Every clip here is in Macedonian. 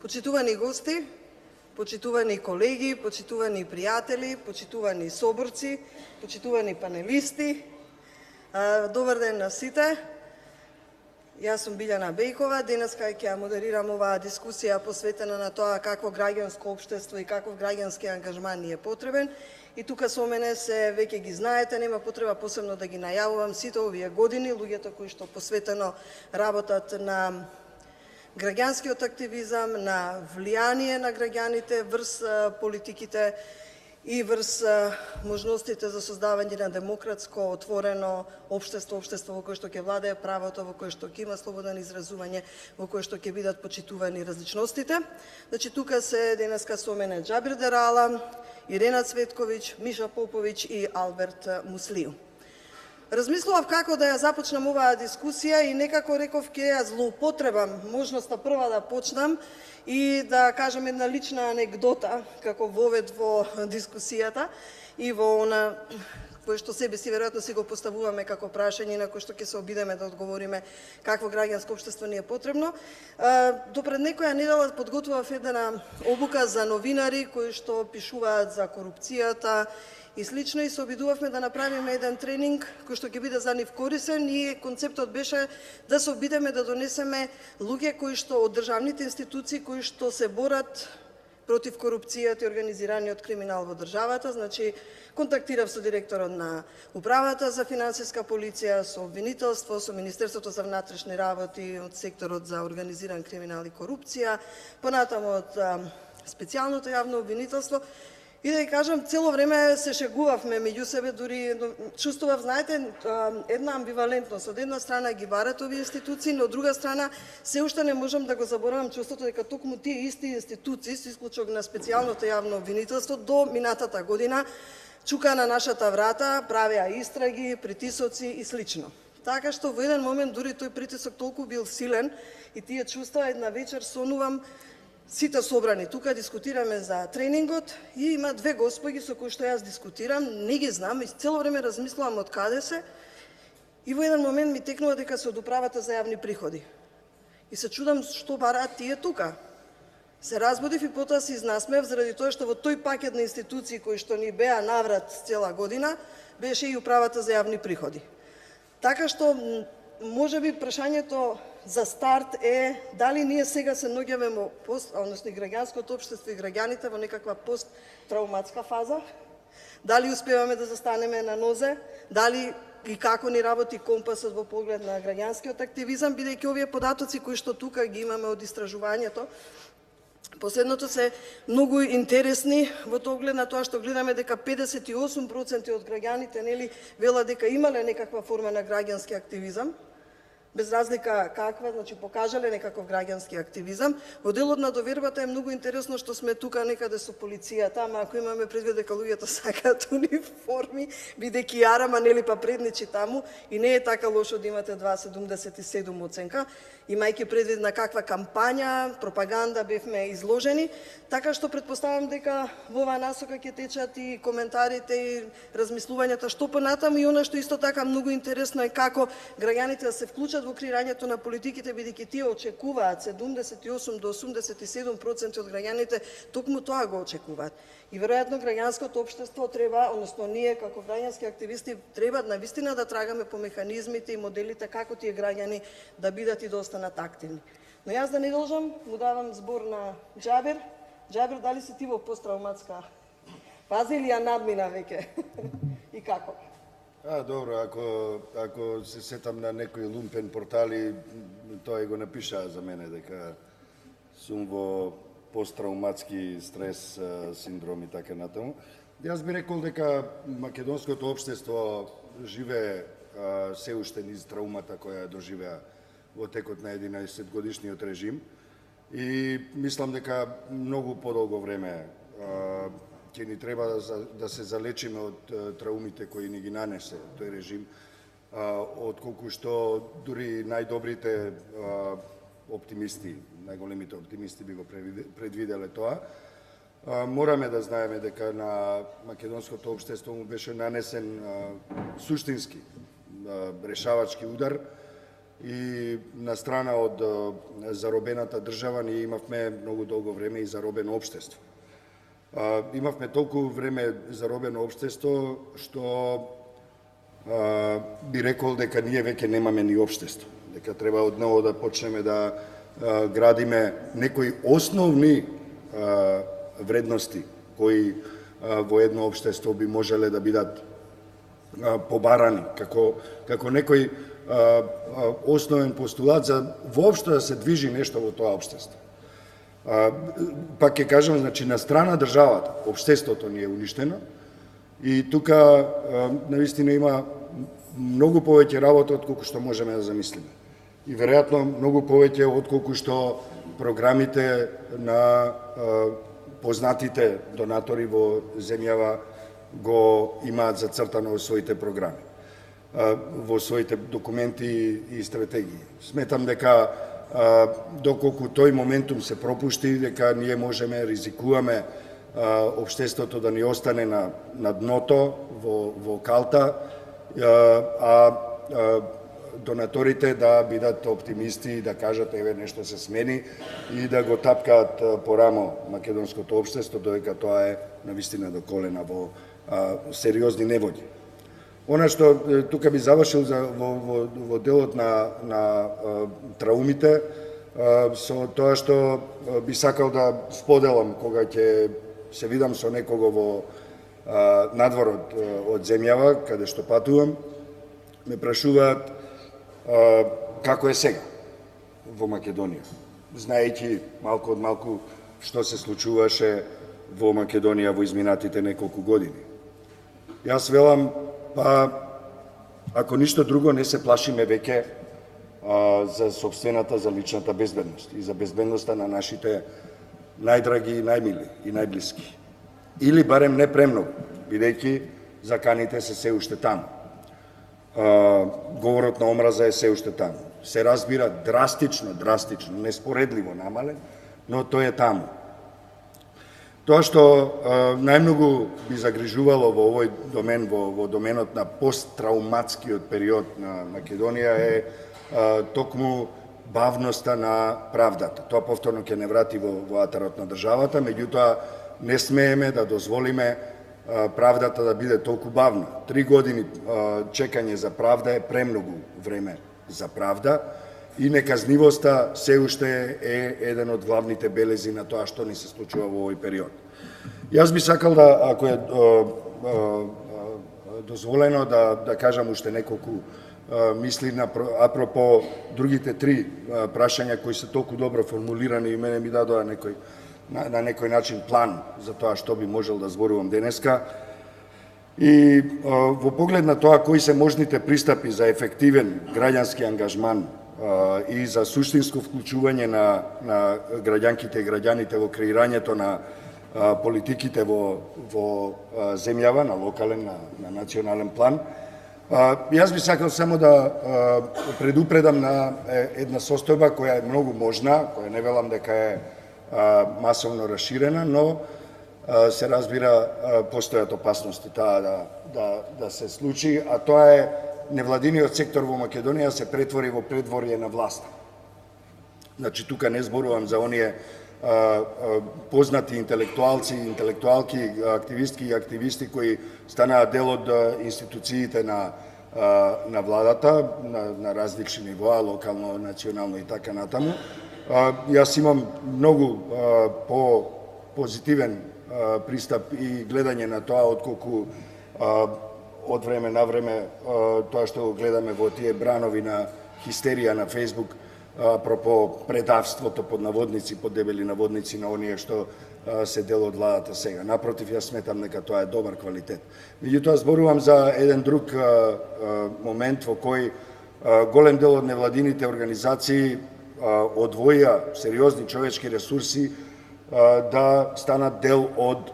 Почитувани гости, почитувани колеги, почитувани пријатели, почитувани соборци, почитувани панелисти, добар ден на сите. Јас сум Билјана Бејкова, денеска ќе ја модерирам оваа дискусија посветена на тоа какво граѓанско општество и каков граѓански ангажман ни е потребен. И тука со мене се веќе ги знаете, нема потреба посебно да ги најавувам сите овие години, луѓето кои што посветено работат на граѓанскиот активизам, на влијание на граѓаните врз политиките и врз можностите за создавање на демократско, отворено општество, општество во кое што ќе владее правото, во кое што ќе има слободно изразување, во кое што ќе бидат почитувани различностите. Значи, тука се денеска со мене Џабир Дерала, Ирена Цветковиќ, Миша Поповиќ и Алберт Муслију. Размислував како да ја започнам оваа дискусија и некако реков ќе ја злоупотребам можноста прва да почнам и да кажам една лична анегдота како вовед во дискусијата и во она кое што себе си веројатно си го поставуваме како прашање на кое што ќе се обидеме да одговориме какво граѓанско општество ни е потребно. Допред некоја недела подготвував една обука за новинари кои што пишуваат за корупцијата и слично, и се обидувавме да направиме еден тренинг кој што ќе биде за нив корисен, и концептот беше да се обидеме да донесеме луѓе кои што од државните институции кои што се борат против корупцијата и организираниот криминал во државата. Значи, контактирав со директорот на Управата за финансиска полиција, со обвинителство, со Министерството за внатрешни работи, од секторот за организиран криминал и корупција, понатаму од специјалното јавно обвинителство. И да ја кажам, цело време се шегувавме меѓу себе, дури чувствував, знаете, една амбивалентност. Од една страна ги барат овие институции, но од друга страна се уште не можам да го заборавам чувството дека токму тие исти институции, со исклучок на специјалното јавно обвинителство, до минатата година чука на нашата врата, правеа истраги, притисоци и слично. Така што во еден момент дури тој притисок толку бил силен и тие чувства, една вечер сонувам, сите собрани тука, дискутираме за тренингот и има две господи со кои што јас дискутирам, не ги знам и цело време размислувам од каде се, и во еден момент ми текнува дека се од Управата за јавни приходи. И се чудам што бараат тие тука. Се разбудив и потоа се изнасмев заради тоа што во тој пакет на институции кои што ни беа наврат цела година беше и Управата за јавни приходи. Така што можеби прашањето за старт е дали ние сега се наоѓаме во односно граѓанското општество и граѓаните во некаква посттрауматска фаза, дали успеваме да застанеме на нозе, дали и како ни работи компасот во поглед на граѓанскиот активизам, бидејќи овие податоци кои што тука ги имаме од истражувањето последното се многу интересни во оглед на тоа што гледаме дека 58% од граѓаните велат дека имале некаква форма на граѓански активизам, без разлика каква, значи покажале некаков граѓански активизам. Во делот на довербата е многу интересно што сме тука некаде со полицијата, ама ако имаме предвид дека луѓето сакаат униформи, бидејќи јарама па предничи таму, и не е така лошо да имате 2,77 оценка, имајќи предвид на каква кампања, пропаганда бевме изложени, така што претпоставам дека во оваа насока ќе течат и коментарите и размислувањата што понатаму, и она што исто така многу интересно е како граѓаните да се вклучат во креирањето на политиките, бидејќи тие очекуваат 78 до 87% од граѓаните токму тоа го очекуваат. И веројатно граѓанското општество треба, односно ние како граѓански активисти треба навистина да трагаме по механизмите и моделите како тие граѓани да бидат и да останат активни. Но јас да не должам, му давам збор на Џабир. Џабир, дали си ти во посттрауматска фаза или ја надмина веќе? И како? Добро, ако се сетам на некои лумпен портали, тоа го напишаа за мене дека сум во посттрауматски стрес синдром и така натаму. Јас би рекол дека македонското општество живее се уште низ траумата која доживеа во текот на 11 годишниот режим, и мислам дека многу подолго време ќе ни треба да се залечиме од траумите кои ни ги нанесе тој режим, отколку што дури најдобрите оптимисти, најголемите оптимисти би го предвиделе тоа. Мораме да знаеме дека на македонското општество му беше нанесен суштински решавачки удар и на страна од заробената држава ние имавме многу долго време и заробено општество. Имавме толку време заробено општество што би рекол дека ние веќе немаме ни општество, дека треба одново да почнеме да градиме некои основни вредности кои во едно општество би можеле да бидат побарани како некој основен постулат за воопшто да се движи нешто во тоа општество. Пак ќе кажам, значи на страна државата, општеството ни е уништено и тука навистина има многу повеќе работа отколку што можеме да замислиме. И веројатно многу повеќе отколку што програмите на познатите донатори во земјава го имаат зацртано во своите програми, во своите документи и стратегии. Сметам дека доколку тој моментум се пропушти, дека ние можеме, ризикуваме општеството да ни остане на дното, во калта, а донаторите да бидат оптимисти и да кажат еве нешто се смени и да го тапкаат по рамо македонското општество, додека тоа е навистина до колена во сериозни неволи. Она што тука би завршил во делот на траумите, со тоа што би сакал да споделам кога ќе се видам со некого во надворот од земјава, каде што патувам, ме прашуваат како е сега во Македонија, знаејќи малку од малку што се случуваше во Македонија во изминатите неколку години. Јас велам, па, ако ништо друго, не се плашиме веќе за собствената, за личната безбедност и за безбедноста на нашите најдраги и најмили и најблиски. Или барем не премногу, бидејќи заканите се уште таму. Говорот на омраза е се уште таму. Се разбира драстично, неспоредливо намален, но тој е таму. Тоа што најмногу би загрижувало во овој домен, во доменот на посттрауматскиот период на Македонија е токму бавноста на правдата. Тоа повторно ќе не врати во атарот на државата, меѓутоа не смееме да дозволиме правдата да биде толку бавна. 3 години чекање за правда е премногу време за правда и неказнивоста се уште е еден од главните белези на тоа што ни се случува во овој период. Јас би сакал да, ако е дозволено, да кажам уште неколку мисли апропо другите 3 прашања кои се толку добро формулирани и мене ми дадоа на некој начин план за тоа што би можел да зборувам денеска. И во поглед на тоа кои се можните пристапи за ефективен граѓански ангажман и за суштинско вклучување на граѓанките и граѓаните во креирањето на политиките во земјава, на локален, на национален план, јас би сакал само да предупредам на една состојба која е многу можна, која не велам дека е масовно расширена, но се разбира постојат опасности таа да се случи, а тоа е невладиниот сектор во Македонија се претвори во предворје на власта. Значи, тука не зборувам за оние познати интелектуалци, интелектуалки, активистки и активисти кои станаа дел од институциите на владата, на различни нивоа, локално, национално и така натаму. Јас имам многу по-позитивен пристап и гледање на тоа, отколку од време на време тоа што го гледаме во тие бранови на хистерија на Фејсбук, апропо предавството под наводници, под дебели наводници на оние што се дел од владата сега. Напротив, јас сметам дека тоа е добар квалитет. Меѓутоа, зборувам за еден друг момент во кој голем дел од невладините организации одвоја сериозни човечки ресурси да станат дел од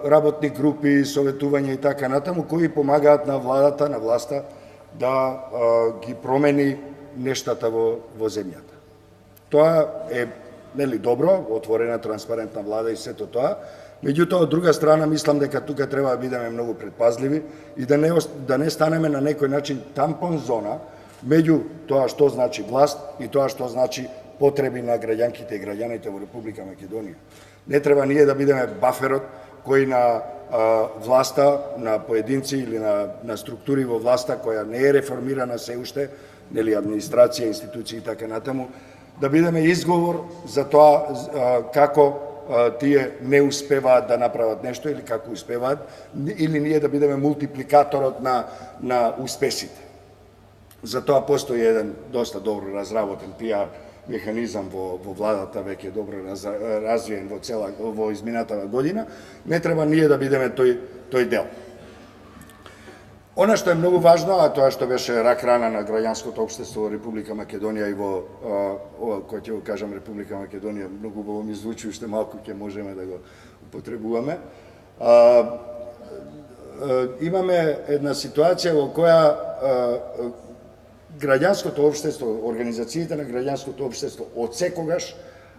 работни групи, советувања и така натаму, кои помагаат на владата, на власта, да ги промени нештата во земјата. Тоа е добро, отворена, транспарентна влада и сето тоа, меѓутоа, од друга страна, мислам дека тука треба да бидеме многу предпазливи и да не станеме на некој начин тампон зона меѓу тоа што значи власт и тоа што значи потреби на граѓанките и граѓаните во Република Македонија. Не треба ние да бидеме баферот кој на власта, на поединци или на структури во власта која не е реформирана се уште, нели администрација, институции и така натаму, да бидеме изговор за тоа како тие не успеваат да направат нешто или како успеваат, или ние да бидеме мултипликаторот на успесите. Затоа постои еден доста добро разработен пиар механизам во владата, веќе добро развиен во изминатава година. Не треба ние да бидеме тој дел. Она што е многу важно, а тоа што беше рак рана на граѓанското општество во Република Македонија и во кој ќе го кажам Република Македонија, многу убаво ми звучи, уште малку ќе можеме да го употребуваме. Имаме една ситуација во која граѓанското општество, организациите на граѓанското општество од секогаш,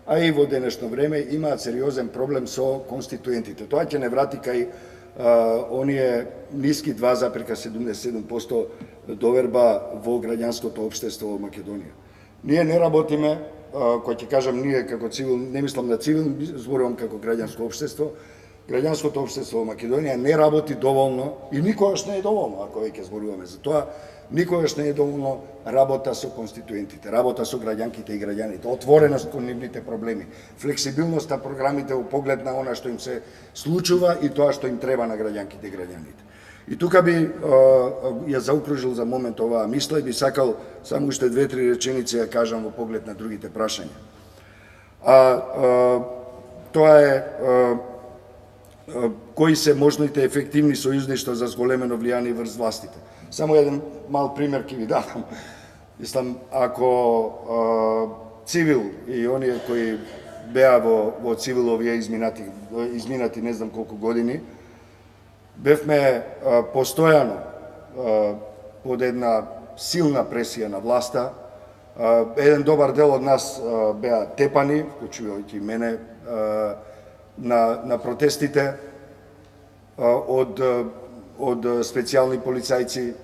а и во денешно време имаат сериозен проблем со конституентите. Тоа ќе не врати кај оние ниски 2,77% доверба во граѓанското општество во Македонија. Ние не работиме, кој ќе кажам ние како цивил, не мислам на цивил, зборувам како граѓанско општество. Граѓанското општество во Македонија не работи доволно и никогаш не е доволно, ако веќе зборуваме за тоа. Никогаш не е доволно работа со конституентите, работа со граѓанките и граѓаните, отвореност кон нивните проблеми, флексибилност на програмите во поглед на она што им се случува и тоа што им треба на граѓанките и граѓаните. И тука би ја заокружил за момент оваа мисла и би сакал само уште 2-3 реченици ја кажам во поглед на другите прашања. Тоа е кои се можните ефективни сојузништва за зголемено влијание врз властите. Само еден мал пример ќе ви дадам. Мислам, ако цивил и оние кои беа во цивил овие изминати не знам колку години, бевме постојано под една силна пресија на власта. Еден добар дел од нас беа тепани, вклучувајќи мене, на протестите од специјални полицајци.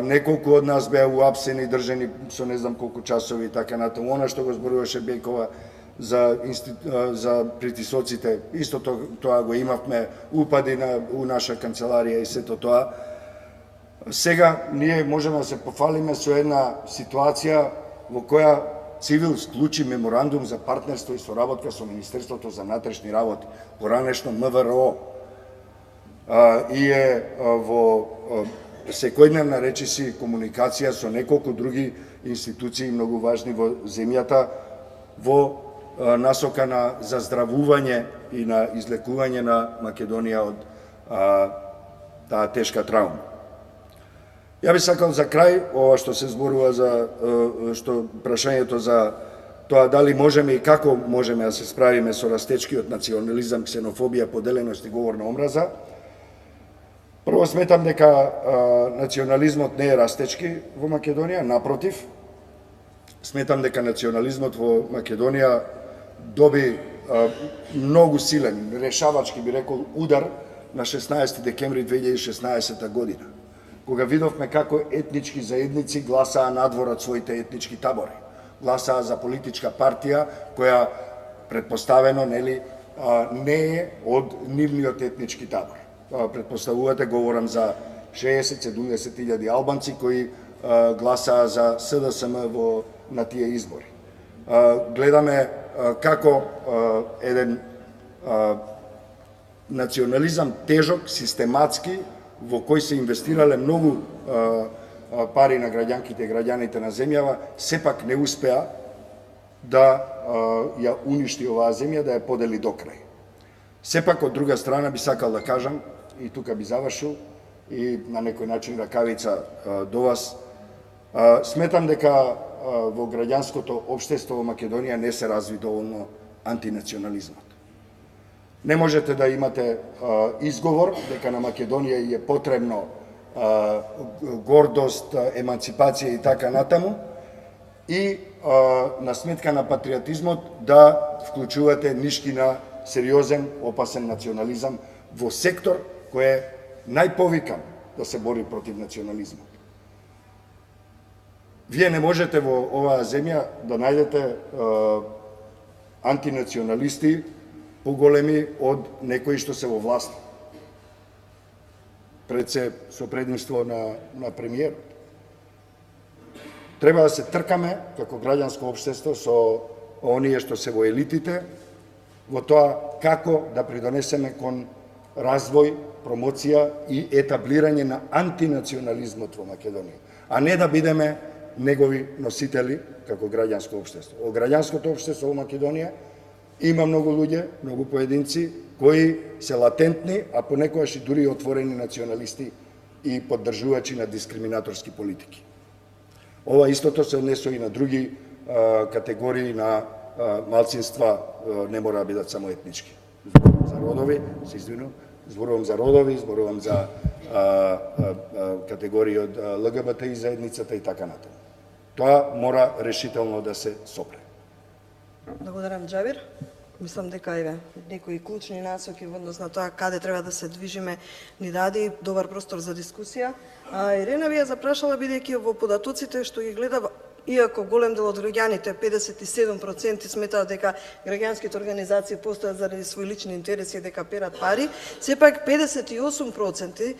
Неколку од нас беа уапсени, држани со не знам колку часови и така натаму. Она што го зборуваше Бекова за притисоците, исто тоа го имавме, упади у наша канцеларија и сето тоа. Сега ние можеме да се пофалиме со една ситуација во која цивил склучи меморандум за партнерство и соработка со Министерството за внатрешни работи, поранешно МВР, и е во секојдневна речиси комуникација со неколку други институции многу важни во земјата во насока на заздравување и на излекување на Македонија од таа тешка траума. Ја би сакал за крај, ова што се зборува за прашањето за тоа дали можеме и како можеме да се справиме со растечкиот национализам, ксенофобија, поделеност и говор на омраза. Прво сметам дека национализмот не е растечки во Македонија, напротив. Сметам дека национализмот во Македонија доби многу силен, решавачки би рекол, удар на 16 декември 2016 година, кога видовме како етнички заедници гласаа надвор од своите етнички табори. Гласаа за политичка партија која претпоставено не е од нивниот етнички табор. Претпоставувате, говорам за 60-70 илјади албанци кои гласаа за СДСМ на тие избори. Гледаме како еден национализам тежок, систематски, во кој се инвестирале многу пари на граѓанките и граѓаните на земјава, сепак не успеа да ја уништи оваа земја, да ја подели до крај. Сепак, од друга страна, би сакал да кажам, и тука би завршил, и на некој начин ракавица до вас, сметам дека во граѓанското општество во Македонија не се разви доволно антинационализмот. Не можете да имате изговор дека на Македонија е потребно гордост, еманципација и така натаму, и на сметка на патриотизмот да вклучувате нишки на сериозен, опасен национализам во сектор кој е најповикан да се бори против национализмот. Вие не можете во оваа земја да најдете антинационалисти поголеми од некои што се во власт. Пред се со предимство на премиерот. Треба да се тркаме како граѓанско општество со оние што се во елитите, во тоа како да придонесеме кон развој, промоција и етаблирање на антинационализмот во Македонија, а не да бидеме негови носители како граѓанско општество. Во граѓанското општество во Македонија има многу луѓе, многу поединци кои се латентни, а понекогаш и дури отворени националисти и поддржувачи на дискриминаторски политики. Ова истото се однесува и на други категории на малцинства, не мора да бидат само етнички. Зборувам за родови, се извинувам, зборувам за родови, зборувам за категории од ЛГБТИ заедницата и така натаму. Тоа мора решително да се сопре. Благодарам, Џабир. Мислам дека еве некои клучни насоки во однос на тоа каде треба да се движиме ни даде добар простор за дискусија. Ирена ви ја запрашала бидејќи во податоците што ги гледав, иако голем дел од граѓаните, 57% сметаат дека граѓанските организации постојат заради своји лични интереси и дека перат пари, сепак 58%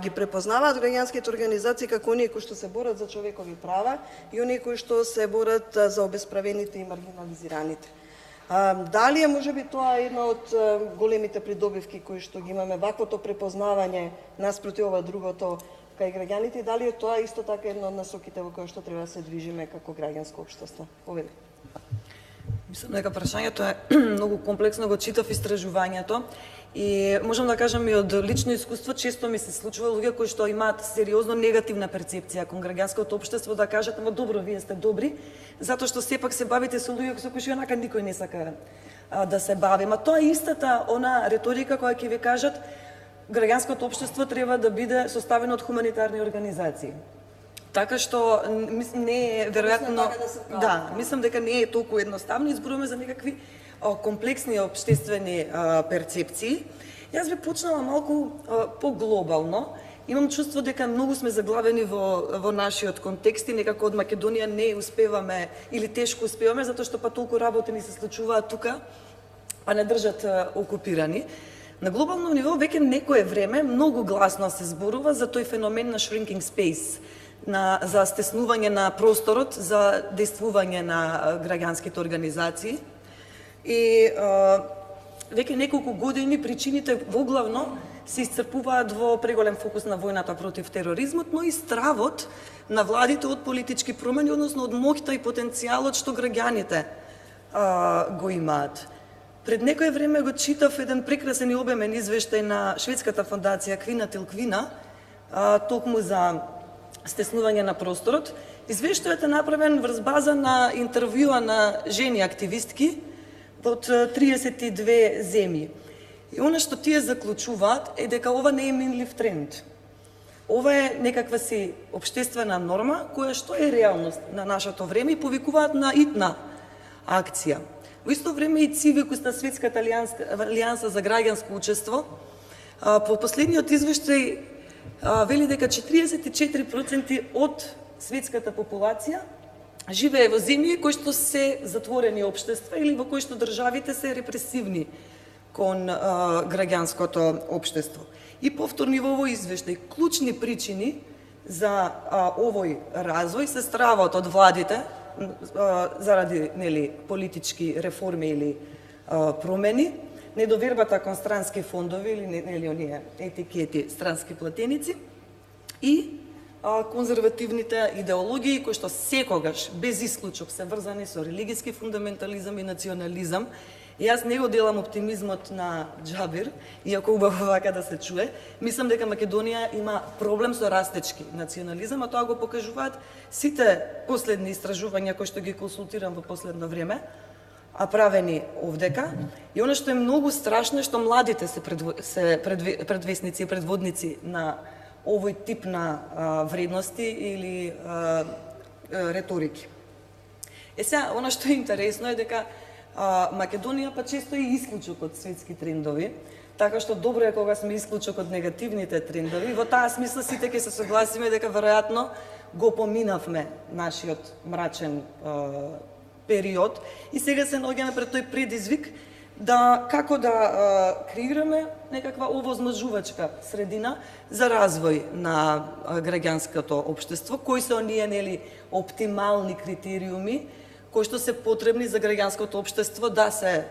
ги препознаваат граѓанските организации како оние кои што се борат за човекови права и оние кои што се борат за обесправените и маргинализираните. Дали е можеби тоа една од големите придобивки кои што ги имаме, ваквото препознавање наспроти ова другото кај граѓаните, дали е тоа исто така една од насоките во која што треба да се движиме како граѓанско општество? Повели. Мислам дека прашањето е многу комплексно, го читав истражувањето и можам да кажам и од лично искуство, често ми се случува луѓе кои што имаат сериозно негативна перцепција кон граѓанското општество да кажат, ама добро, вие сте добри, затоа што сепак се бавите со луѓе со кои што онака никој не сака да се бави. Ма тоа е истата она реторика која ќе ви кажат граѓанското општество треба да биде составено од хуманитарни организации. Така што не е веројатно мислам дека не е толку едноставно, изборуваме за некакви комплексни општествени перцепции. Јас би почнала малку поглобално. Имам чувство дека многу сме заглавени во нашиот контекст и некако од Македонија не успеваме или тешко успеваме затоа што па толку работи ни се случуваат тука, а не држат окупирани. На глобално ниво веќе некое време многу гласно се зборува за тој феномен на shrinking space, за стеснување на просторот, за действување на граѓанските организации. И веќе неколку години причините воглавно се исцрпуваат во преголем фокус на војната против тероризмот, но и стравот на владите од политички промени, односно од моќта и потенцијалот што граѓаните го имаат. Пред некое време го читав еден прекрасен и обемен извештај на шведската фондација Квина тил Квина, токму за стеснување на просторот. Извештајот е направен врз база на интервјуа на жени активистки од 32 земји. И она што тие заклучуваат е дека ова не е минлив тренд. Ова е некаква си општествена норма која што е реалност на нашето време и повикуваат на итна акција. Во исто време и Цивикус на Светската алијанса за граѓанско учество по последниот извештај вели дека 44% од светската популација живее во земји кои што се затворени општества или во кои што државите се репресивни кон граѓанското општество. И повторно во овој извештај клучни причини за овој развој се стравот од владите заради политички реформи или промени, недовербата кон странски фондови или оние етикети странски платеници и конзервативните идеологии кои што секогаш без исклучок се врзани со религиски фундаментализам и национализам. И јас не го делам оптимизмот на Џабир, иако убаво вака да се чуе. Мислам дека Македонија има проблем со растечки национализам, а тоа го покажуваат сите последни истражувања кои што ги консултирам во последно време, а правени овдека. И она што е многу страшно е што младите се предвесници и предводници на овој тип на вредности или реторики. Сега, она што е интересно е дека Македонија па често е исклучок од светски трендови, така што добро е кога сме исклучок од негативните трендови. Во таа смисла сите ќе се согласиме дека веројатно го поминавме нашиот мрачен период и сега се наоѓаме пред тој предизвик да како да креираме некаква овозможувачка средина за развој на граѓанското општество, кои се оние нели оптимални критериуми кои што се потребни за граѓанското општество да се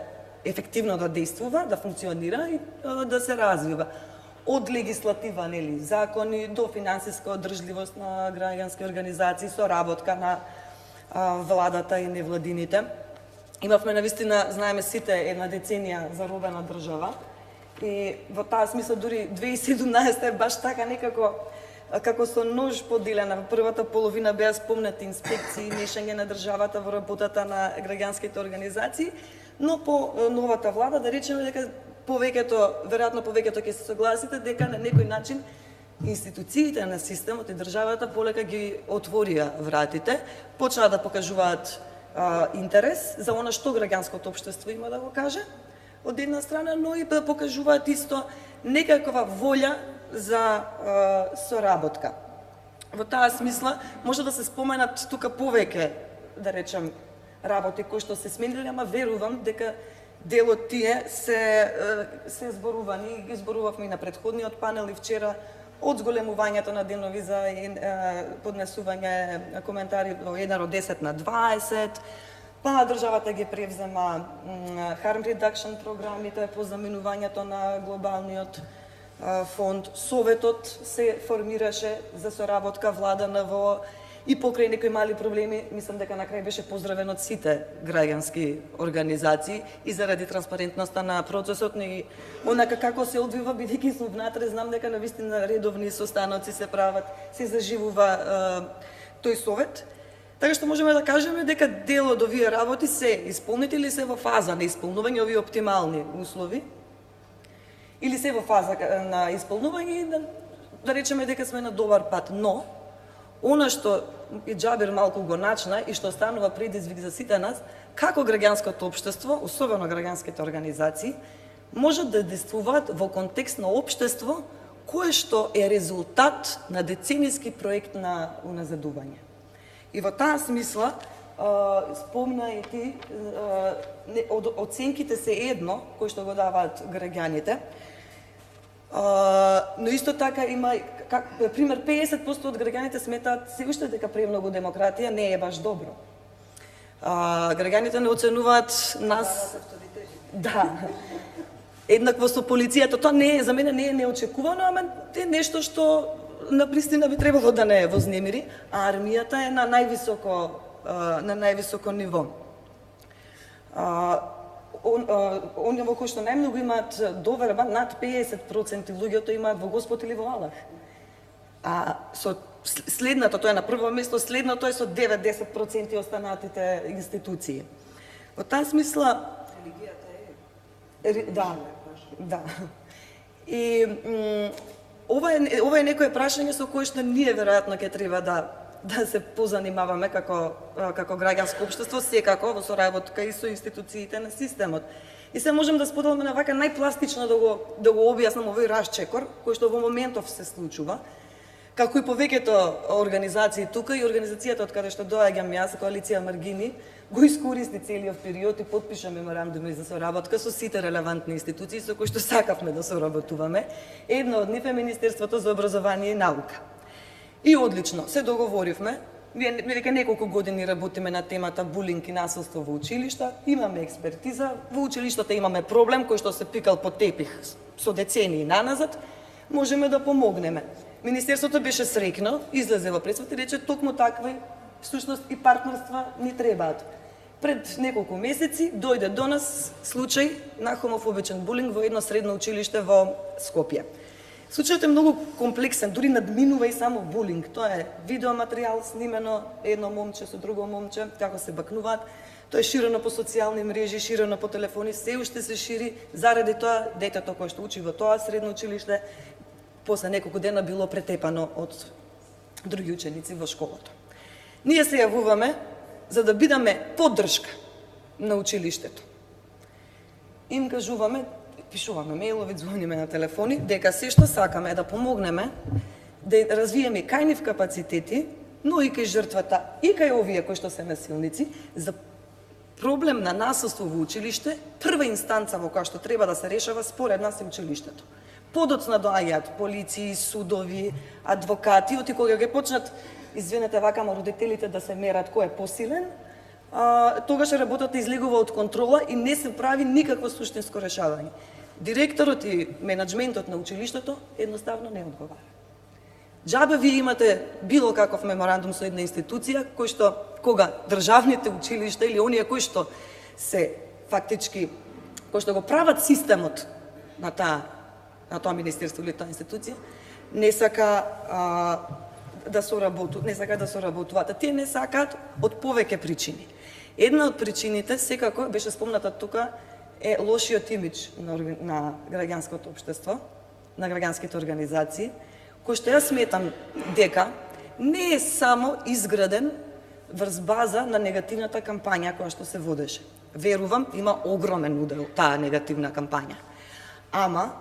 ефективно да действува, да функционира и да се развива. Од легислатива, нели, закони до финансиска одржливост на граѓански организации, соработка на владата и невладините. Имавме навистина, знаеме сите, една деценија заробена држава и во таа смисла дури 2017 е баш така некако како со нож поделена. Во првата половина беа спомнати инспекции, мешање на државата во работата на граѓанските организации, но по новата влада да речеме дека повеќето, веројатно повеќето ќе се согласите дека на некој начин институциите на системот и државата полека ги отворија вратите, почнаа да покажуваат интерес за она што граѓанското општество има да го каже, од една страна, но и да покажуваат исто некаква волја за соработка. Во таа смисла може да се споменат тука повеќе, да речем, работи кои што се смениле, ама верувам дека дел од тие се зборувани, ги зборувавме и на претходниот панел и вчера, од зголемувањето на денови за поднесување коментари во 1 од 10 на 20, па државата ги превзема harm reduction програмите по заменувањето на глобалниот фонд. Советот се формираше за соработка владана во и покрај некои мали проблеми, мислам дека на крај беше поздравен од сите граѓански организации и заради транспарентноста на процесот и онака како се одвива, бидејќи сум внатре, знам дека навистина редовни состаноци се прават, се заживува тој совет. Така што можеме да кажеме дека дел од овие работи се исполнети или се во фаза на исполнување овие оптимални услови, или се во фаза на исполнување и да речеме дека сме на добар пат, но она што и Џабир малку го начна и што станува предизвик за сите нас, како граѓанското општество, особено граѓанските организации, можат да действуваат во контекст на општество кое што е резултат на деценијски проект на уназадување. И во таа смисла, спомна и ти, оценките се едно, кои што го даваат граѓаните, но исто така има, пример, 50% од граѓаните сметаат се уште дека премногу демократија не е баш добро. Граѓаните не оценуваат нас... Да. Еднакво со полицијата, тоа не е, за мене не е неочекувано, ама е нешто што на пристина би требало да не вознемири, а армијата е на највисоко ниво. Оние во кои што најмногу имаат доверба, над 50% луѓето имаат во Господ или во Аллах. А со следното, тоа е на прво место, следното е со 9-10% останатите институции. Во таа смисла... Религијата е... Да. И ова е некое прашање со кое што ние веројатно ќе треба да се позанимаваме како граѓанско општество, секако во соработка и со институциите на системот. И се можем да споделиме на вака најпластично да го објаснам овој расчекор, кој што во моментов се случува, како и повеќето организации тука и организацијата од каде што доаѓам јас, Коалиција Маргини, го искористи целиот период и подпиша меморандуми за соработка со сите релевантни институции со кои што сакавме да соработуваме. Една од нив е Министерството за образование и наука. И одлично, се договоривме. Ние веќе неколку години работиме на темата булинг и насилство во училишта. Имаме експертиза, во училиштата имаме проблем кој што се пикал под тепих со децении наназад, можеме да помогнеме. Министерството беше среќно, излезе во пресвет и рече токму такви всушност и партнерства ни требаат. Пред неколку месеци дојде до нас случај на хомофобичен булинг во едно средно училиште во Скопје. Случајот е многу комплексен, дури надминува и само булинг. Тоа е видеоматеријал снимено едно момче со друго момче, како се бакнуваат. Тоа е ширено по социјални мрежи, ширено по телефони, се уште се шири, заради тоа детето кое што учи во тоа средно училиште после неколку дена било претепано од други ученици во школата. Ние се јавуваме за да бидеме поддршка на училиштето. Им кажуваме, пишуваме мејлови, звониме на телефони, дека се што сакаме да помогнеме, да развиеме кај нив капацитети но и кај жртвата, и кај овие кои што се насилници, за проблем на насилство во училиште, прва инстанца во која што треба да се решава според нас е училиштето. Подоцна доаѓаат полиции, судови, адвокати, оти кога ги почнат, извинете вака, родителите да се мерат кој е посилен, тогаш работата излегува од контрола и не се прави никакво суштинско решавање. Директорот и менеджментот на училиштето едноставно не одговара. Џабе вие имате било каков меморандум со една институција кој што кога државните училишта или оние кои што се фактички кои што го прават системот на тоа министерство или таа институција не сака да соработуваат. Тие не сакаат од повеќе причини. Една од причините секако беше спомната тука е лошиот имидж на граѓанското општество, на граѓанските организации, кој што јас сметам дека не е само изграден врз база на негативната кампања која што се водеше. Верувам, има огромен удел таа негативна кампања. Ама,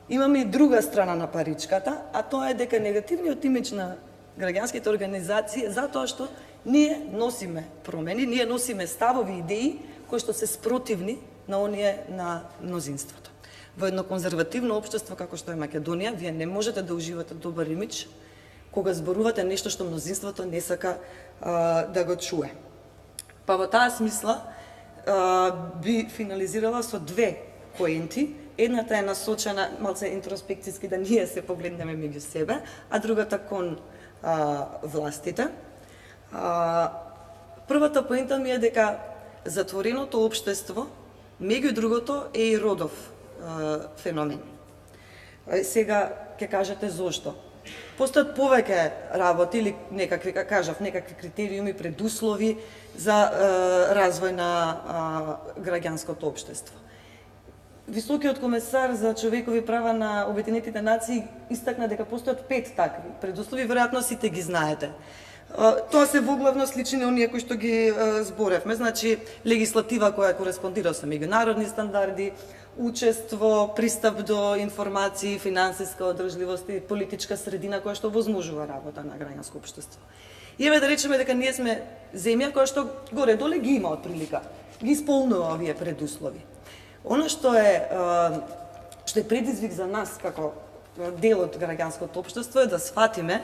имаме и друга страна на паричката, а тоа е дека негативниот имидж на граѓанските организации е затоа што ние носиме промени, ние носиме ставови и идеи кои што се спротивни на оние на мнозинството. Во едно конзервативно општество како што е Македонија, вие не можете да уживате добар имидж кога зборувате нешто што мнозинството не сака да го чуе. Па во таа смисла би финализирала со две поенти. Едната е насочена малце интроспекцијски да ние се погледнеме меѓу себе, а другата кон властите. Првата поента ми е дека затвореното општество, меѓу другото, е и родов феномен. Сега ќе кажете зошто. Постојат повеќе работи или некакви, некакви критериуми, предуслови за развој на граѓанското општество. Високиот комесар за човекови права на Обединетите нации истакна дека постојат 5 такви предуслови, веројатно сите ги знаете. Тоа се воглавно сличи на оние кои што ги зборевме, значи легислатива која кореспондира со меѓународни стандарди, учество, пристап до информации, финансиска одржливост и политичка средина која што возможува работа на граѓанско општество. И еве да речеме дека ние сме земја која што горе-доле ги има отприлика, ги исполнува овие предуслови. Оно што е предизвик за нас како дел од граѓанското општество е да сфатиме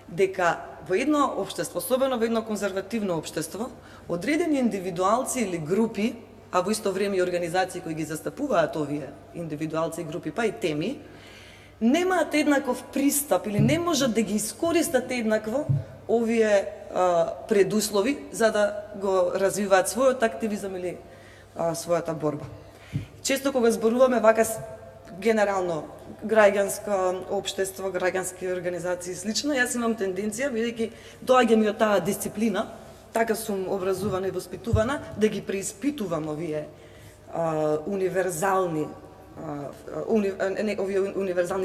дека во едно општество, особено во едно конзервативно општество, одредени индивидуалци или групи, а во исто време и организации кои ги застапуваат овие индивидуалци и групи, па и теми, немаат еднаков пристап или не можат да ги искористат еднакво овие предуслови за да го развиваат својот активизам или својата борба. Често кога зборуваме вака генерално граѓанско општество, граѓански организации и слично, јас имам тенденција, бидејќи доаѓам и од таа дисциплина, така сум образувана и воспитувана, да ги преиспитувам овие универзални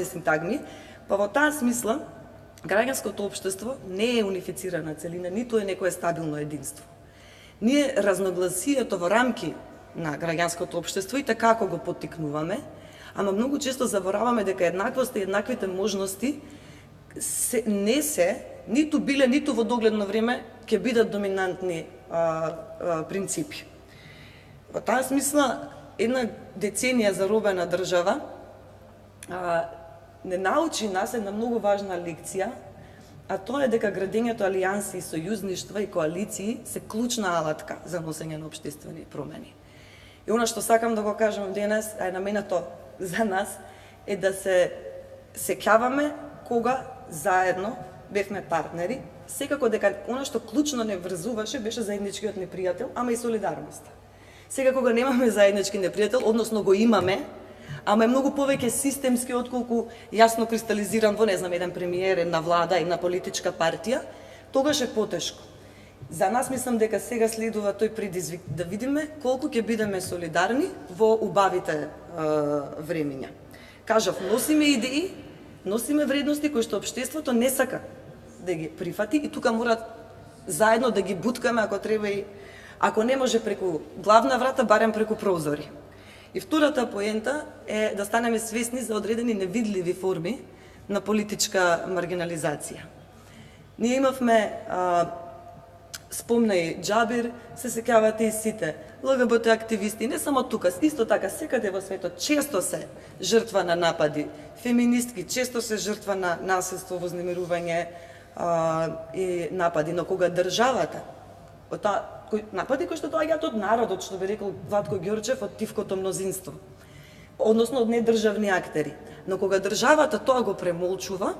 синтагми, па во таа смисла граѓанското општество не е унифицирана целина, ниту е некое стабилно единство. Ние разногласието во рамки на граѓанското општество и така како го поттикнуваме, ама многу често забораваме дека еднаквоста и еднаквите можности не се, ниту биле, ниту во догледно време ќе бидат доминантни принципи. Во таа смисла, една деценија заробена држава не научи нас една многу важна лекција, а тоа е дека градењето алијанси, сојузништва и коалиции се клучна алатка за носење на општествени промени. И она што сакам да го кажам денес, а е наменато за нас, е да се сеќаваме кога заедно бевме партнери, секако дека она што клучно не врзуваше беше заедничкиот непријател, ама и солидарноста. Сега кога немаме заеднички непријател, односно го имаме, ама е многу повеќе системски отколку јасно кристализиран во, не знам, еден премиер, една влада, една политичка партија, тогаш е потешко. За нас мислам дека сега следува тој предизвик да видиме колку ќе бидеме солидарни во убавите времиња. Кажав, носиме идеи, носиме вредности кои што општеството не сака да ги прифати и тука мора заедно да ги буткаме ако треба и ако не може преку главна врата, барем преку прозори. И втората поента е да станеме свесни за одредени невидливи форми на политичка маргинализација. Ние имавме спомна и Џабир, се сеќавате и сите ЛГБТ активисти, не само тука, исто така секаде во светот често се жртва на напади, феминистки често се жртва на насилство, вознемирување и напади, но кога државата, напади кои што доаѓаат од народот, што би рекол Владко Ѓорчев, од тивкото мнозинство, односно од недржавни актери, но кога државата тоа го премолчува,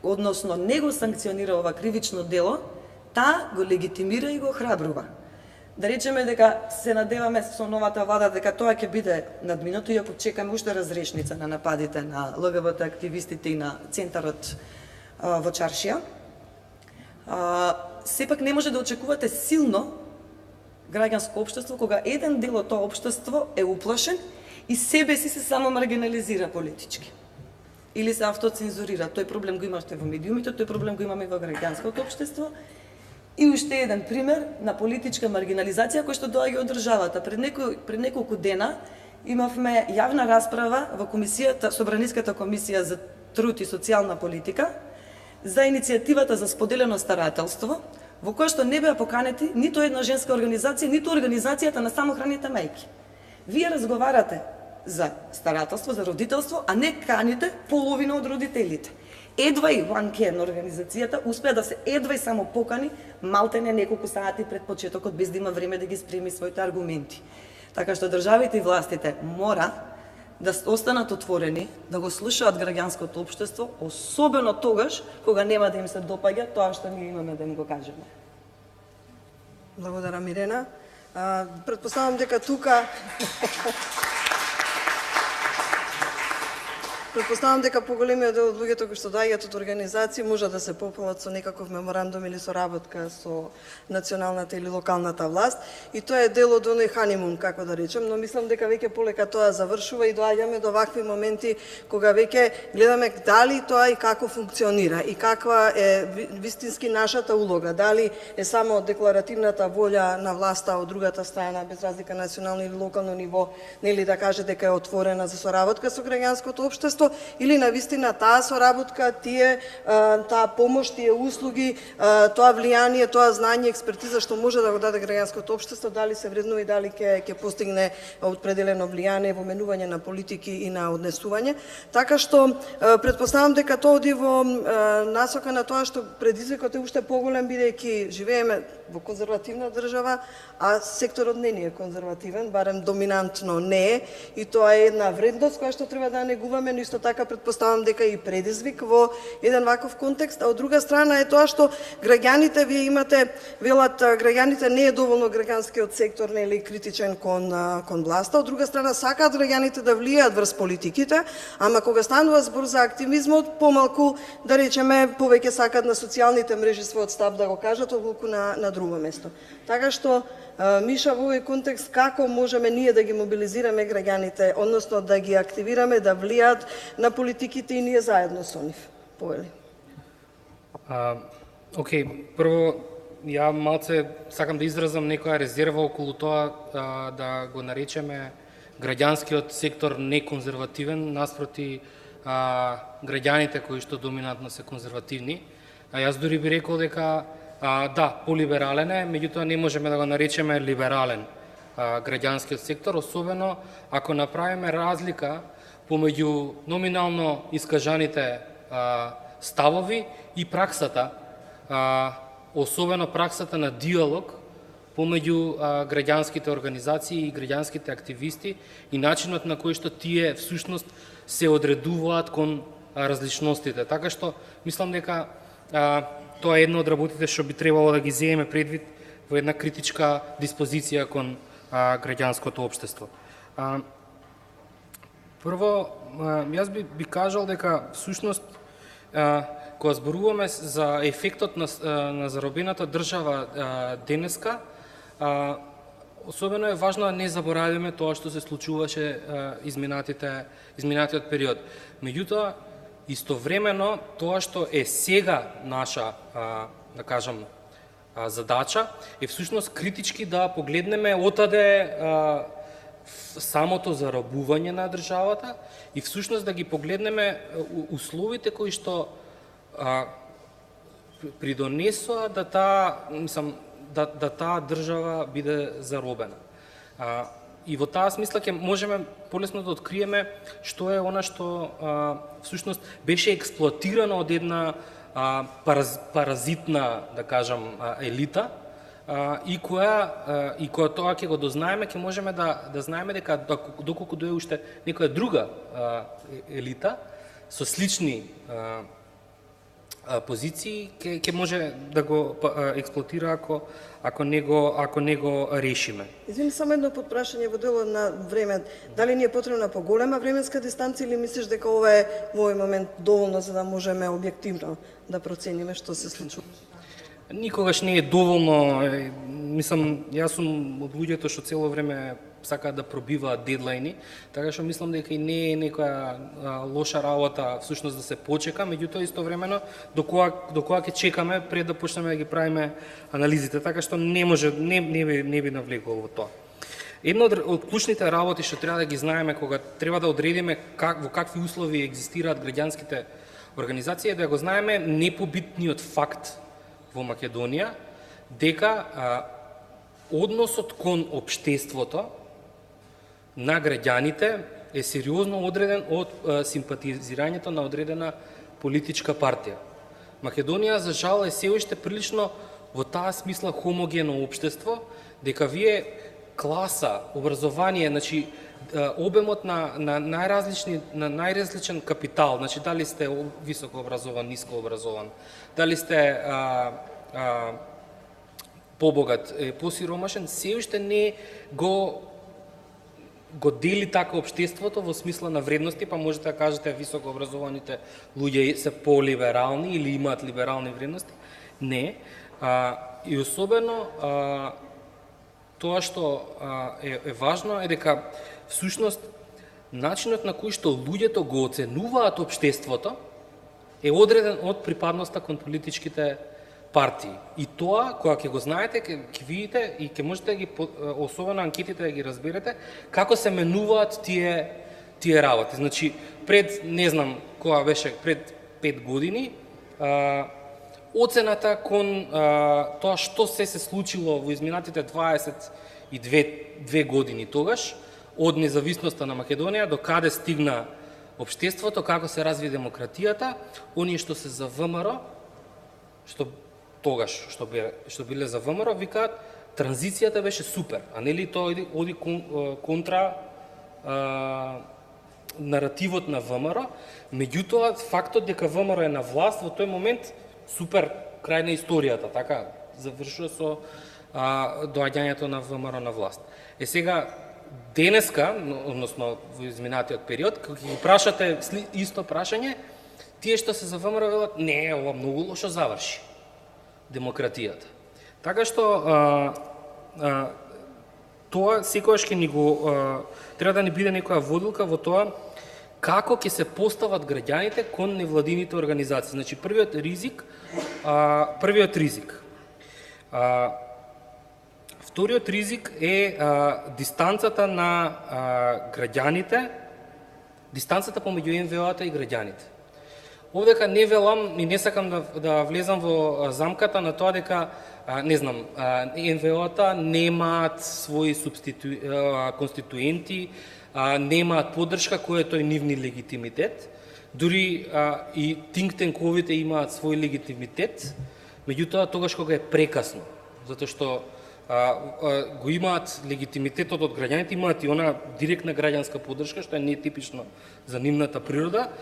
односно не го санкционира ова кривично дело, таа го легитимира и го охрабрува. Да речеме дека се надеваме со новата влада дека тоа ќе биде надминато, иако чекаме уште разрешница на нападите на ЛГБТ активистите и на центарот во Чаршија. Сепак не може да очекувате силно граѓанско општество кога еден дел од тоа општество е уплашен и себе си се само маргинализира политички. Или се автоцензурира. Тој проблем го имате во медиумите, тој проблем го имаме и во граѓанското општество. И уште еден пример на политичка маргинализација која што доаѓа од државата. Пред неколку дена имавме јавна расправа во комисијата, Собраниската комисија за труд и социјална политика за иницијативата за споделено старателство, во која што не беа поканети ниту една женска организација, ниту организацијата на самохраните мајки. Вие разговарате за старателство, за родителство, а не каните половина од родителите. Едва и One Care организацијата успеа да се едва и само покани малтене неколку сати пред почетокот без да има време да ги спреми своите аргументи. Така што државите и властите мора да останат отворени, да го слушаат граѓанското општество, особено тогаш кога нема да им се допаѓа тоа што ние имаме да им го кажеме. Благодарам, Мирена. Предпоставам дека тука Предпоставам дека поголемиот дел од луѓето кои што доаѓаат од организации може да се пополнат со некаков меморандум или соработка со националната или локалната власт и тоа е дел од оној ханимун, како да речем, но мислам дека веќе полека тоа завршува и доаѓаме до вакви моменти кога веќе гледаме дали тоа и како функционира и каква е вистински нашата улога, дали е само декларативната волја на власта од другата страна без разлика национално или локално ниво, нели да каже дека е отворена за соработка со граѓанското општество или навистина таа соработка, таа помош, тие услуги, тоа влијание, тоа знање, експертиза што може да го даде граѓанското општество, дали се вреднува и дали ќе постигне определено влијание во менување на политики и на однесување. Така што претпоставам дека тоа оди во насока на тоа што предизвикот е уште поголем бидејќи живееме во конзервативна држава, а секторот не е конзервативен, барем доминантно не е, и тоа е една вредност која што треба да негуваме, но исто така претпоставам дека и предизвик во еден ваков контекст, а од друга страна е тоа што граѓаните, вие имате, велат, граѓаните не е доволно граѓанскиот сектор нели критичен кон власта, од друга страна сакаат граѓаните да влијаат врз политиките, ама кога станува збор за активизмот, помалку, да речеме, повеќе сакаат на социјалните мрежи својот став да го кажат, отколку на друго место. Така што Миша, во овој контекст, како можеме ние да ги мобилизираме граѓаните, односно да ги активираме, да влијаат на политиките и ние заедно со нив? Повели. Океј, прво, ја малце сакам да изразам некоја резерва околу тоа да го наречеме граѓанскиот сектор неконзервативен, наспроти граѓаните кои што доминантно се конзервативни. Јас дури би рекол дека да, полиберален е, меѓутоа не можеме да го наречеме либерален граѓанскиот сектор, особено ако направиме разлика помеѓу номинално искажаните ставови и праксата, особено праксата на диалог помеѓу граѓанските организации и граѓанските активисти и начинот на кој што тие всушност се одредуваат кон различностите. Така што мислам дека тоа е едно од работите што би требало да ги земеме предвид во една критичка диспозиција кон граѓанското општество. Прво, јас би кажал дека всушност кога зборуваме за ефектот на заробената држава денеска, особено е важно да не забораваме тоа што се случуваше изминатиот период. Меѓутоа, истовремено, тоа што е сега наша, да кажам, задача, е всушност критички да погледнеме отаде самото заробување на државата и всушност да ги погледнеме условите кои што придонесоа да таа, мислам, да таа држава биде заробена. И во таа смисла ќе можеме полесно да откриеме што е она што всушност беше експлоатирано од една паразитна, да кажам, елита, и која тоа ќе го дознаеме, ќе можеме да знаеме дека доколку дое уште некоја друга елита со слични позиции ќе може да го експлоатира ако не го решиме. Извини, само едно подпрашање во делот на време. Дали ни е потребна поголема временска дистанца или мислиш дека ова е во овој момент доволно за да можеме објективно да процениме што се случува? Никогаш не е доволно, мислам, јас сум од луѓето што цело време сакаат да пробиваат дедлайни, така што мислам дека и не е некоја лоша работа всушност да се почека, меѓутоа истовремено до кога ќе чекаме пред да почнеме да ги правиме анализите, така што не би навлекол во тоа. Една од клучните работи што треба да ги знаеме кога треба да одредиме во какви услови екзистираат граѓанските организации е да го знаеме непобитниот факт во Македонија дека односот кон општеството на граѓаните е сериозно одреден од симпатизирањето на одредена политичка партија. Македонија, за жал, е се уште прилично во таа смисла хомогено општество, дека вие класа, образование, значи обемот на најразличен капитал, значи дали сте високо образован, ниско образован, дали сте побогат, посиромашен, се уште не го дели така општеството во смисла на вредности, па можете да кажете високо образованите луѓе се полиберални или имаат либерални вредности. Не. И особено тоа што е важно е дека всушност начинот на кој што луѓето го оценуваат општеството е одреден од припадноста кон политичките партии. И тоа, кога ќе го знаете, ќе видите и ќе можете да ги, особено анкетите да ги разберете, како се менуваат тие работи. Значи, пред, не знам, кога беше, пред 5 години, оцената кон тоа што се случило во изминатите 22 години тогаш, од независноста на Македонија, до каде стигна општеството, како се разви демократијата, оние што се за ВМРО, што биле за ВМРО, викаат, транзицијата беше супер, а нели тоа оди контра наративот на ВМРО, меѓутоа фактот дека ВМРО е на власт во тој момент супер крај на историјата, така завршува со доаѓањето на ВМРО на власт. Сега денеска, односно во изминатиот период, кога ги прашате исто прашање, тие што се за ВМРО велат, не, ова многу лошо заврши демократијата. Така што тоа секогаш ќе ни го треба да ни биде некоја водилка во тоа како ќе се постават граѓаните кон невладините организации. Значи првиот ризик. Вториот ризик е дистанцата на граѓаните, дистанцата помеѓу НВО-та и граѓаните. Овдека не велам и не сакам да влезам во замката на тоа дека, не знам, НВО-та немаат своји конституенти, немаат поддршка кој е тој нивни легитимитет, дури и think-танковите имаат свој легитимитет, меѓутоа тогаш кога е прекасно, затоа што го имаат легитимитетот од граѓаните, имаат и она директна граѓанска поддршка, што е нетипично за нивната природа,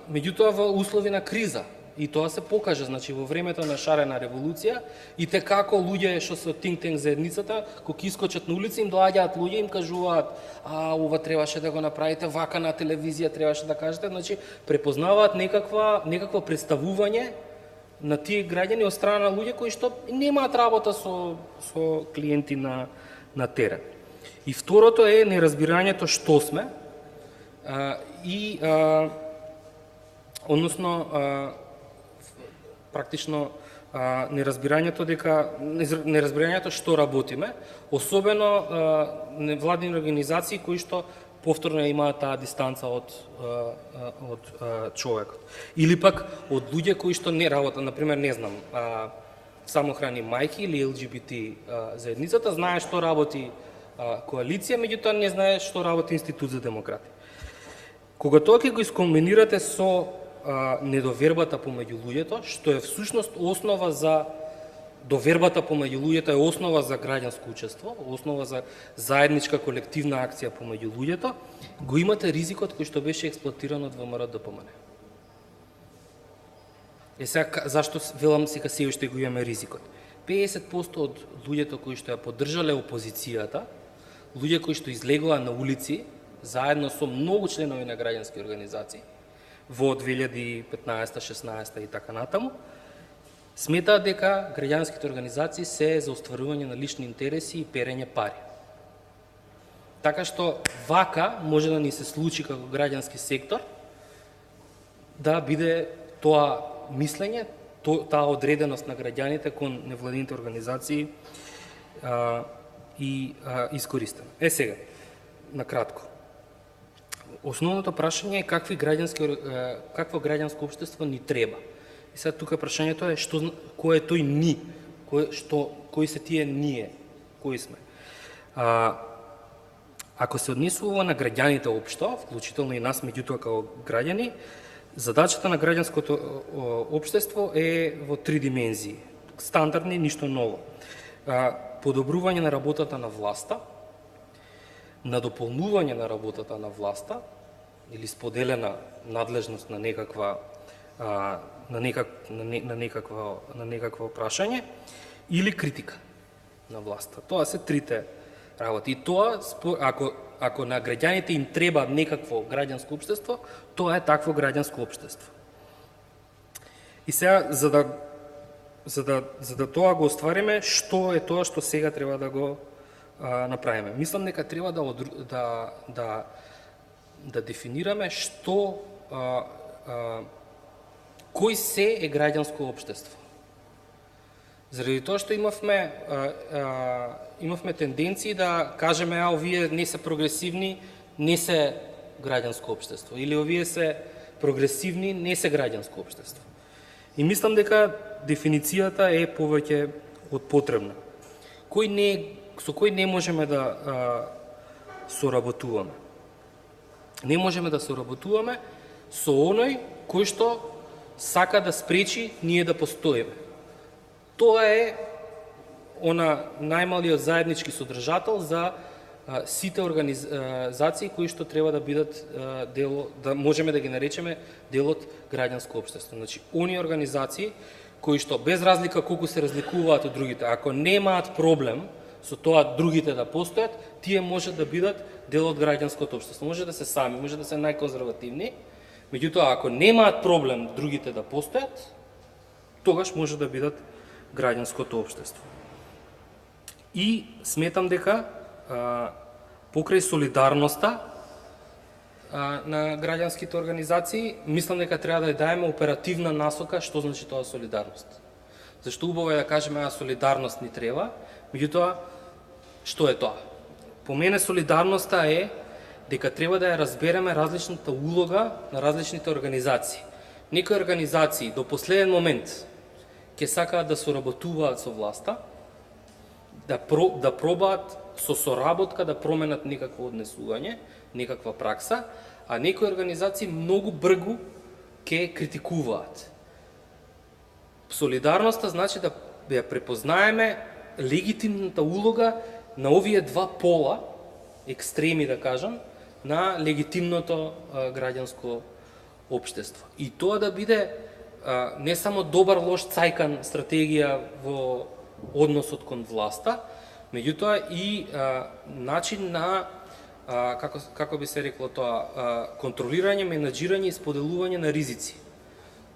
меѓутоа во услови на криза. И тоа се покажа, значи во времето на шарена револуција, и те како луѓе што се од think tank заедницата, кога искочат на улица, им доаѓаат луѓе и им кажуваат, ова требаше да го направите, вака на телевизија требаше да кажете, значи препознаваат некакво представување на тие граѓани од страна на луѓе кои што немаат работа со клиенти на терен. И второто е неразбирањето што сме односно практично неразбирањето што работиме, особено невладини организации кои што повторно имаат таа дистанца од човекот. Или пак од луѓе кои што не работат, например, не знам, самохрани мајки или ЛГБТ заедницата, знае што работи коалиција, меѓутоа не знае што работи Институт за демократија. Кога тоа ќе го искомбинирате со недовербата помеѓу луѓето, што е всушност основа за довербата помеѓу луѓето, е основа за граѓанско учество, основа за заедничка колективна акција помеѓу луѓето, го имате ризикот кој што беше експлоатиран од ВМРО ДПМН. Сега, зашто велам сега се уште го имаме ризикот? 50% од луѓето кои што ја поддржале опозицијата, луѓе кои што излегоа на улици, заедно со многу членови на граѓански организации, во 2015, 16 и така натаму, сметаат дека граѓанските организации се за остварување на лични интереси и перење пари. Така што вака може да ни се случи како граѓански сектор да биде тоа мислење, таа одреденост на граѓаните кон невладините организации и искористено. Сега, на кратко. Основното прашање е какво граѓанско општество ни треба. И сега тука прашањето е кој е тој ни, кои се тие ние, кои сме. Ако се однесува на граѓаните општо, вклучително и нас меѓутоа како граѓани, задачата на граѓанското општество е во 3 димензии. Стандардни, ништо ново. Подобрување на работата на власта, надополнување на работата на власта или споделена надлежност на некаква прашање или критика на власта. Тоа се трите работи. И тоа, ако на граѓаните им треба некакво граѓанско општество, тоа е такво граѓанско општество. И сега, за да тоа го оствариме, што е тоа што сега треба да го направиме? Мислам дека треба да дефинираме што кој се е граѓанско општество. Заради тоа што имавме тенденции да кажеме овие не се прогресивни, не се граѓанско општество, или овие се прогресивни, не се граѓанско општество. И мислам дека дефиницијата е повеќе од потребна. Со кој не можеме да соработуваме? Не можеме да соработуваме со оној кој што сака да спречи ние да постоиме. Тоа е најмалиот заеднички содржател за сите организации кои што треба да бидат да можеме да ги наречеме дел од граѓанско општество. Значи, оние организации кои што без разлика колку се разликуваат од другите, ако немаат проблем со тоа другите да постојат, тие може да бидат дел од граѓанското општество. Може да се сами, може да се најконзервативни, меѓутоа ако немаат проблем другите да постојат, тогаш може да бидат граѓанското општество. И сметам дека покрај солидарноста на граѓанските организации, мислам дека треба да ја даеме оперативна насока што значи тоа солидарност. Зашто убаво е да кажеме солидарност ни треба, меѓутоа што е тоа? По мене солидарноста е дека треба да ја разбереме различната улога на различните организации. Некои организации до последен момент ќе сакаат да соработуваат со власта, да пробаат со соработка да променат некакво однесување, некаква пракса, а некои организации многу бргу ќе критикуваат. Солидарноста значи да ја препознаеме легитимната улога на овие два пола, екстреми да кажам, на легитимното граѓанско општество. И тоа да биде не само добар лош цајкан стратегија во односот кон власта, меѓутоа и начин на како би се рекло тоа, контролирање, менаџирање и споделување на ризици.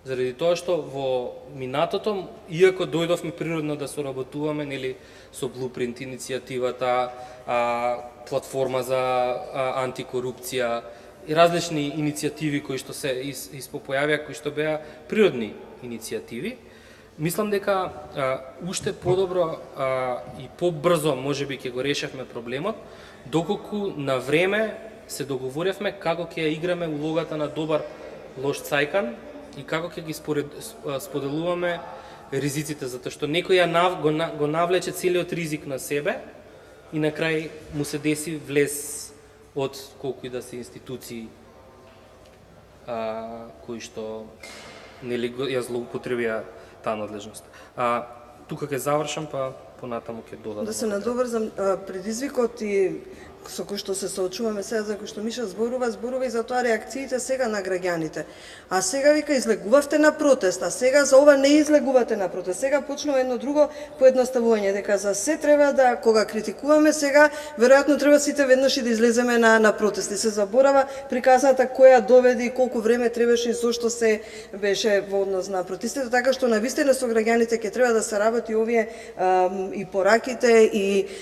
Заради тоа што во минатото, иако дојдовме природно да соработуваме нели со Blueprint иницијативата, платформа за антикорупција и различни иницијативи кои што се испопојавија, кои што беа природни иницијативи, мислам дека уште подобро и побрзо можеби ќе го решавме проблемот, доколку на време се договоревме како ќе ја играме улогата на добар лош цајкан и како ќе ги споделуваме ризиците, затоа што некој го навлече целиот ризик на себе и на крај му се деси влез од колку и да се институции кои што нели ја злоупотребија таа надлежност. Тука ќе завршам, па понатаму ќе додадам. Да се надоврзам, предизвикот и со кој што се соочуваме сега, за кој што Миша зборува и за тоа реакциите сега на граѓаните. А сега вика излегувавте на протест, а сега за ова не излегувате на протест. Сега почнува едно друго поедноставување, дека за се треба да, кога критикуваме сега, веројатно треба сите веднаш и да излеземе на протести. Се заборава приказната која доведе и колку време требаше и зошто се беше во однос на протестите, така што навистина со граѓаните ќе треба да се работи овие и пораките и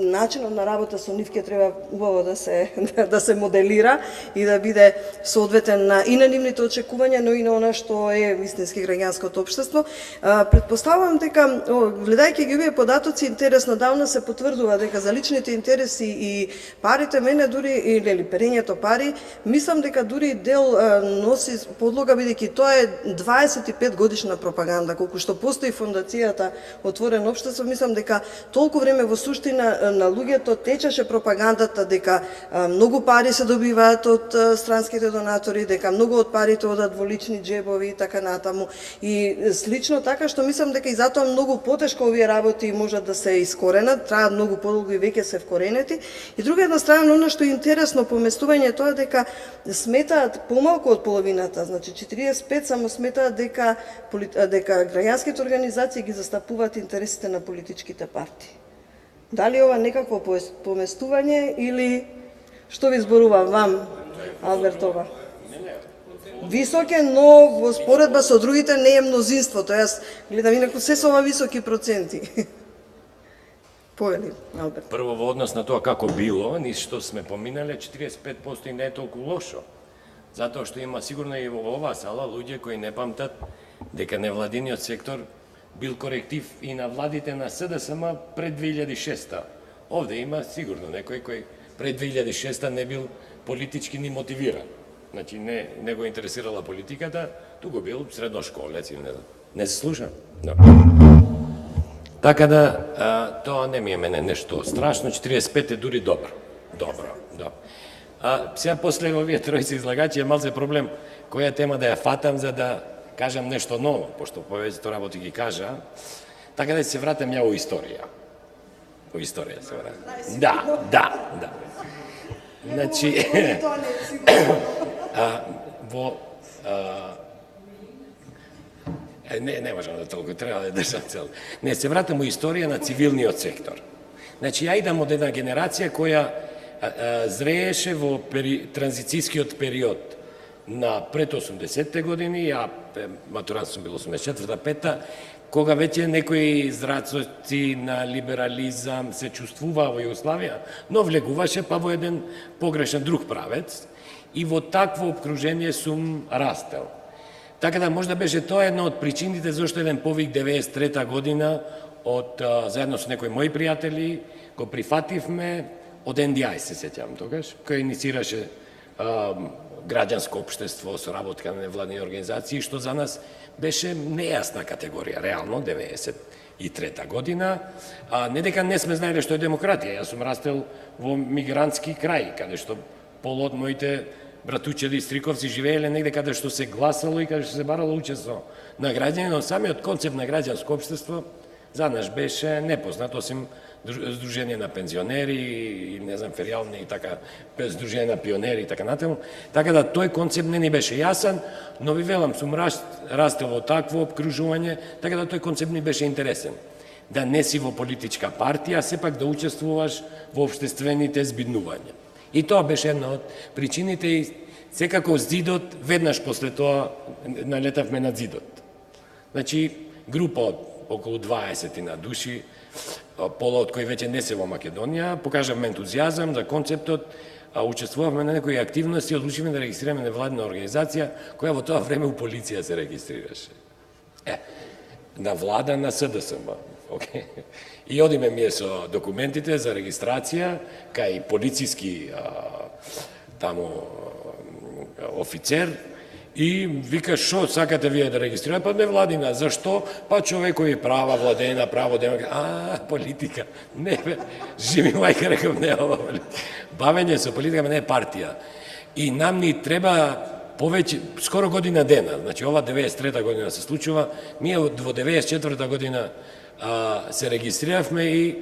начинот на работа со нив ќе треба убаво да се моделира и да биде соодветен и на нивните очекувања, но и на она што е вистински граѓанското општество. Предпоставувам дека, гледајќи ги овие податоци, интересно давно се потврдува дека за личните интереси и парите, мене дури, или перењето пари, мислам дека дури дел носи подлога, бидејќи тоа е 25 годишна пропаганда, колку што постои фондацијата Отворено општество, мислам дека толку време во суштина на луѓето течеше пропагандата дека многу пари се добиваат од странските донатори, дека многу од парите одат во лични џебови и така натаму. И слично така што мислам дека и затоа многу потешко овие работи можат да се искоренат, траат многу подолго и веќе се вкоренети. И друга една страна, оно што е интересно поместување тоа дека сметаат помалку од половината, значи 45 само сметаат дека граѓанските организации ги застапуваат интересите на политичките партии. Дали ова некакво поместување или што ви зборува вам, Албертова? Висок е, но во споредба со другите не е мнозинството. Јас гледам инаку се со ова високи проценти. Повели, Алберт. Прво, во однос на тоа како било, ни што сме поминале, 45% и не е толку лошо. Затоа што има сигурно и во оваа сала луѓе кои не памтат дека невладиниот сектор бил коректив и на владите на СДСМ пред 2006. Овде има сигурно некој кој пред 2006 не бил политички ни мотивиран. Значи не го интересирала политиката, туку бил средношколец или не се слуша. Да. Така да, тоа не ми е мене нешто страшно, 45 е дури добро. Добро, да. Сега после овие тројци излагачи е малце проблем која тема да ја фатам за да кажам нешто ново, пошто повеќето работи ги кажа. Така да се вратам ја во историја. Во историја се вратам. Да. Значи, не можам да толку, треба да држам цел. Не, се вратам во историја на цивилниот сектор. Значи, ја идам од една генерација која зрееше во транзицијскиот период на пред 80-те години, ја матурант сум бил 84-та, кога веќе некои зрацоци на либерализам се чувствуваа во Југославија, но влегуваше па во еден погрешен друг правец и во такво обкружение сум растел. Така да можда беше тоа една од причините зашто еден повик 93-та година заедно со некои мои пријатели го прифативме од NDI, се сеќавам тогаш, кој инициираше граѓанско општество, соработка на невладини организации, што за нас беше нејасна категорија, реално, 93-та година. Не дека не сме знаеле што е демократија, јас сум растел во мигрантски крај, каде што полот моите братучеди и стриковци живееле негде каде што се гласало и каде што се барало учество на граѓани, но самиот концепт на граѓанско општество за нас беше непознат, осим Сдружение на пензионери и не знам фериални и така, Сдружение на пионери и така натаму. Така да тој концепт не ни беше јасен, но ви велам, сум растел во такво обкружување, така да тој концепт ни беше интересен. Да не си во политичка партија, сепак да учествуваш во општествените збиднувања. И тоа беше една од причините и секако зидот, веднаш после тоа налетавме на зидот. Значи, група од околу 20 на души, пола од кои веќе не се во Македонија, покажавме ентузијазам за концептот, учествувавме на некои активности, одлучивме да регистрираме невладина организација, која во тоа време у полиција се регистрираше. На влада на СДСМ. И одиме ми со документите за регистрација, кај полициски таму офицер, и вика, шо сакате вие да регистрирате? Па невладина, зашто? Па човекови права, владење на право, демократ. Политика. Не, бе, живи мајка, рекам, не ова политика. Бавење со политика, не е партија. И нам ни треба повеќе, скоро година дена, значи ова 93-та година се случува, ние во 94-та година се регистриравме и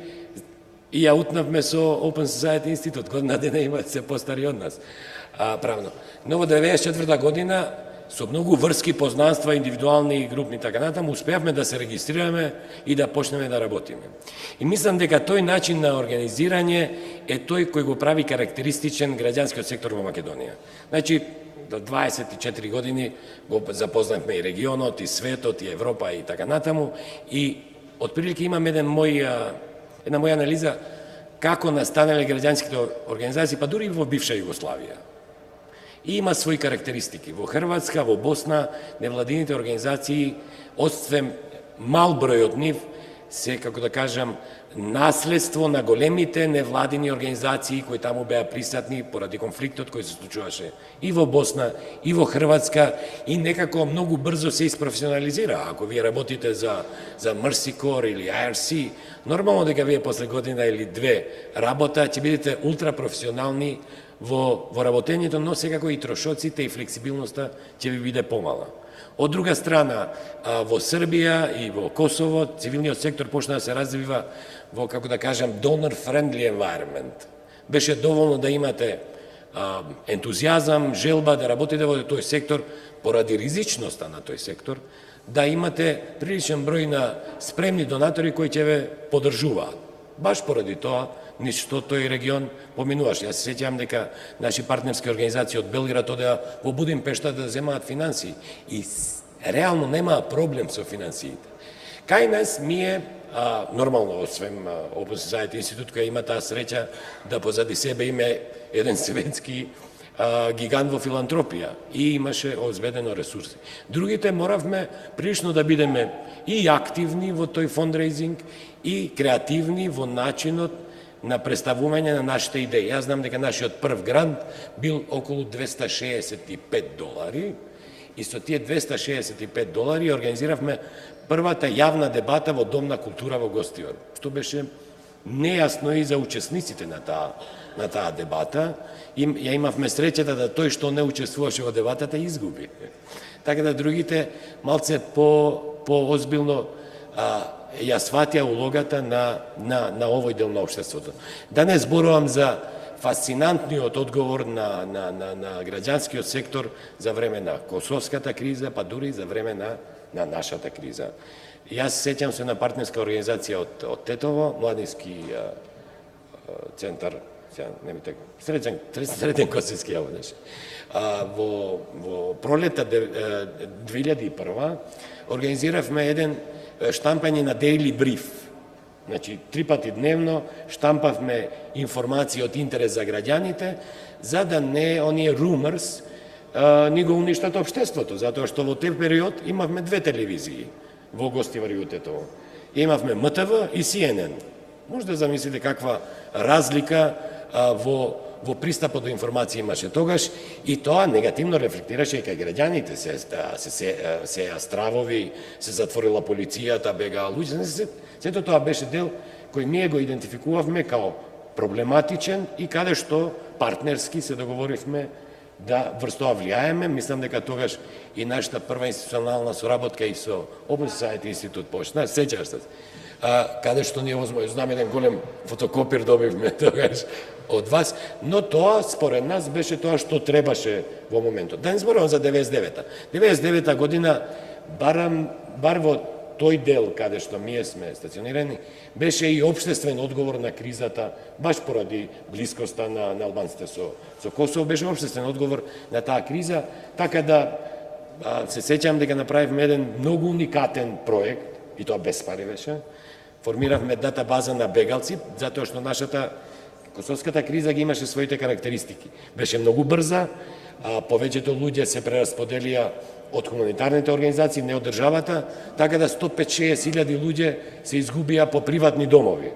ја утнавме со Open Society Institute, година дена има се постари од нас. Правно. Но во 94-та година, со многу врски, познанства, индивидуални и групни, така натаму, успеавме да се регистрираме и да почнеме да работиме. И мислам дека тој начин на организирање е тој кој го прави карактеристичен граѓанскиот сектор во Македонија. Значи, до 24 години го запознавме и регионот, и светот, и Европа, и така натаму, и отприлike имам една моја анализа како настанале граѓанските организации, па дури и во бивша Југославија. И има своји карактеристики. Во Хрватска, во Босна, невладините организации, одствен мал број од нив, се, како да кажам, наследство на големите невладини организации кои таму беа присутни поради конфликтот кој се случуваше и во Босна, и во Хрватска, и некако многу брзо се испрофесионализира. Ако вие работите за Mercy Corps или IRC, нормално дека вие после година или две работа ќе бидете ултрапрофесионални во работењето, но секако и трошоците и флексибилноста ќе ви биде помала. Од друга страна, во Србија и во Косово, цивилниот сектор почна да се развива во, како да кажам, donor-friendly environment. Беше доволно да имате ентузијазам, желба да работите во тој сектор, поради ризичноста на тој сектор, да имате приличен број на спремни донатори кои ќе ве поддржуваат. Баш поради тоа, ништо тој регион поминуваше. Јас се сеќавам дека наши партнерски организации од Белград одеа во Будимпешта да земаат финансии и реално немаа проблем со финансиите. Кај нас ние, нормално, освен Open Society Institute, која има таа среќа да позади себе име еден светски гигант во филантропија и имаше обезбедено ресурси. Другите моравме прилично да бидеме и активни во тој фондрейзинг и креативни во начинот на представување на нашите идеи. Јас знам дека нашиот прв грант бил околу $265 и со тие $265 организиравме првата јавна дебата во Дом на култура во Гостивар, што беше нејасно и за учесниците на таа дебата. Ја имавме среќата да тој што не учествуваше во дебатата изгуби. Така да другите малце по-озбилно ја сватија улогата на овој дел на општеството. Да не зборувам за фасцинантниот одговор на граѓанскиот сектор за време на косовската криза, па дури за време на нашата криза. Јас сеќам се на партнерска организација од Тетово, младински центар, среден Косовски ја водеше. Во пролета 2001 организиравме еден штампање на Daily Brief. Значи, 3 пати дневно штампавме информации од интерес за граѓаните, за да не оние rumors ни го уништат општеството, затоа што во тој период имавме 2 телевизии во Гостивар и Тетово. Имавме МТВ и CNN. Може да замислите каква разлика во пристапот до информација имаше тогаш, и тоа негативно рефлектираше и кај граѓаните. Се стравови, се затворила полицијата, бегаа луѓе. Сето тоа беше дел кој ние го идентификувавме као проблематичен и каде што партнерски се договоривме да врз тоа влијаеме. Мислам дека тогаш и нашата прва институционална соработка и со Open Society Institute почна. Сеќаш се? Каде што ние знам еден голем фотокопир добивме тогаш од вас, но тоа според нас беше тоа што требаше во моментот. Да не зборувам за 99-та. 99-та година, бар во тој дел каде што ние сме стационирани, беше и општествен одговор на кризата, баш поради блискоста на албанците со Косово, беше општествен одговор на таа криза, така да се сеќам дека направивме еден многу уникатен проект, и тоа без пари беше. Формиравме датабаза на бегалци, затоа што нашата косовската криза ги имаше своите карактеристики. Беше многу брза, повеќето луѓе се прерасподелија од хуманитарните организации, не од државата, така да 105-60 луѓе се изгубија по приватни домови.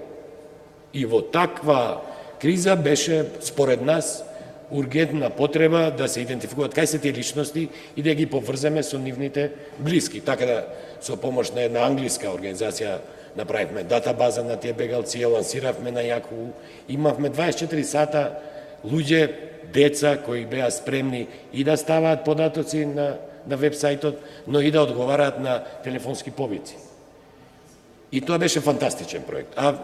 И во таква криза беше, според нас, ургентна потреба да се идентификуваат кај се тие личности и да ги поврземе со нивните блиски. Така да, со помош на една англиска организација, направивме датабаза на тие бегалци, ја лансиравме на Јаку, имавме 24 сата луѓе, деца кои беа спремни и да ставаат податоци на вебсајтот, но и да одговараат на телефонски повици. И тоа беше фантастичен проект. А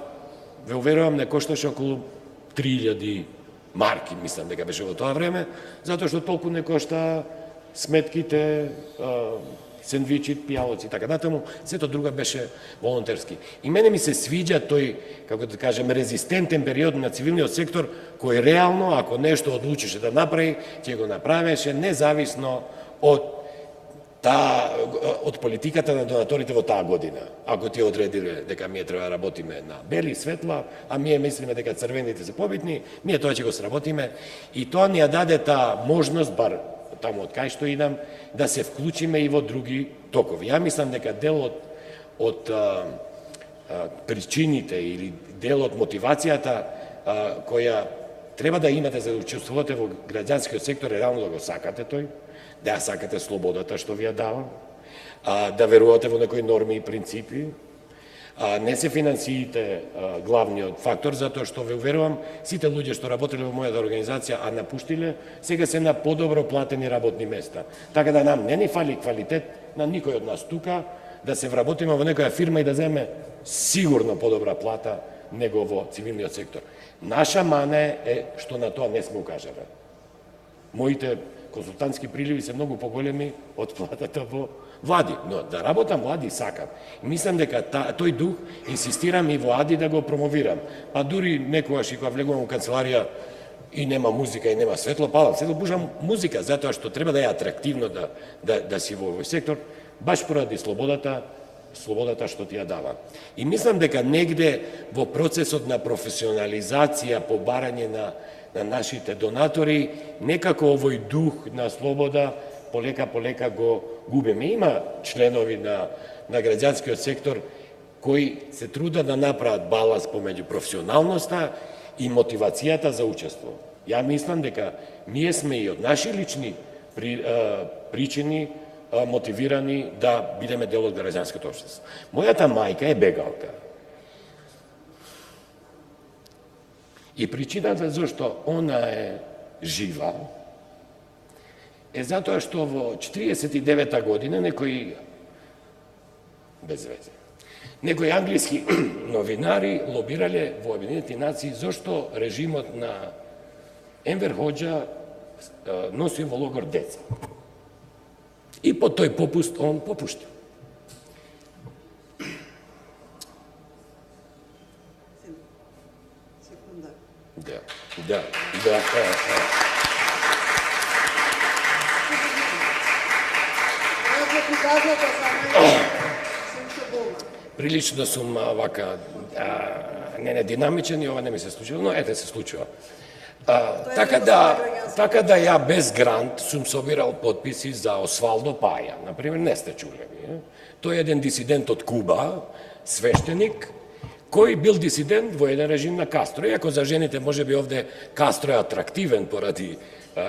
ве уверувам, не кошташе околу 3000 марки, мислам дека беше во тоа време, затоа што толку не кошта сметките, сендвичи, пијалоци и така натаму, сето друго беше волонтерски. И мене ми се свиѓа тој, како да кажем, резистентен период на цивилниот сектор, кој реално, ако нешто одлучише да направи, ќе го направеше независно од политиката на донаторите во таа година. Ако тие одредиле дека ние треба да работиме на бели светла, а ние мислиме дека црвените се побитни, ние тоа ќе го сработиме. И тоа ни ја даде таа можност, бар таму од кај што идам, да се вклучиме и во други токови. Ја мислам дека дел од причините или дел од мотивацијата која треба да имате за да учествувате во граѓанскиот сектор е реално да го сакате тој, да ја сакате слободата што ви ја дава, да верувате во некои норми и принципи. Не се финансиите главниот фактор, затоа што ве уверувам, сите луѓе што работеле во мојата организација, а напуштиле, сега се на подобро платени работни места. Така да нам не ни фали квалитет на никој од нас тука, да се вработиме во некоја фирма и да земе сигурно подобра плата него во цивилниот сектор. Наша мане е што на тоа не сме укажале. Моите консултантски приливи се многу поголеми од платата во влади, но да работам во АДИ сакам. Мислам дека тој дух инсистирам и во АДИ да го промовирам. Па дури некогаш и кога влегувам во канцеларија и нема музика и нема светло, падам, се пушам музика, затоа што треба да е атрактивно да си во овој сектор, баш поради слободата што ти ја дава. И мислам дека негде во процесот на професионализација, побарање на нашите донатори, некако овој дух на слобода полека го губиме. Има членови на граѓанскиот сектор кои се трудат да направат баланс помеѓу професионалноста и мотивацијата за учество. Ја мислам дека ние сме и од наши лични причини мотивирани да бидеме дел од граѓанското општество. Мојата мајка е бегалка. И причината зашто она е жива е затоа што во 49-та година некои англиски новинари лобирале во Обединетите нации зашто режимот на Енвер Хоџа носи во логор деца. И по тој попуст он попуштил. Да. Прилично сум вака не динамичен и ова не ми се случило, но ете се случува. Така да ја без грант сум собирал подписи за Освалдо Паја. Например, не сте чуле. Тој е еден дисидент од Куба, свештеник, кој бил дисидент во еден режим на Кастро. Иако за жените можеби овде Кастро е атрактивен поради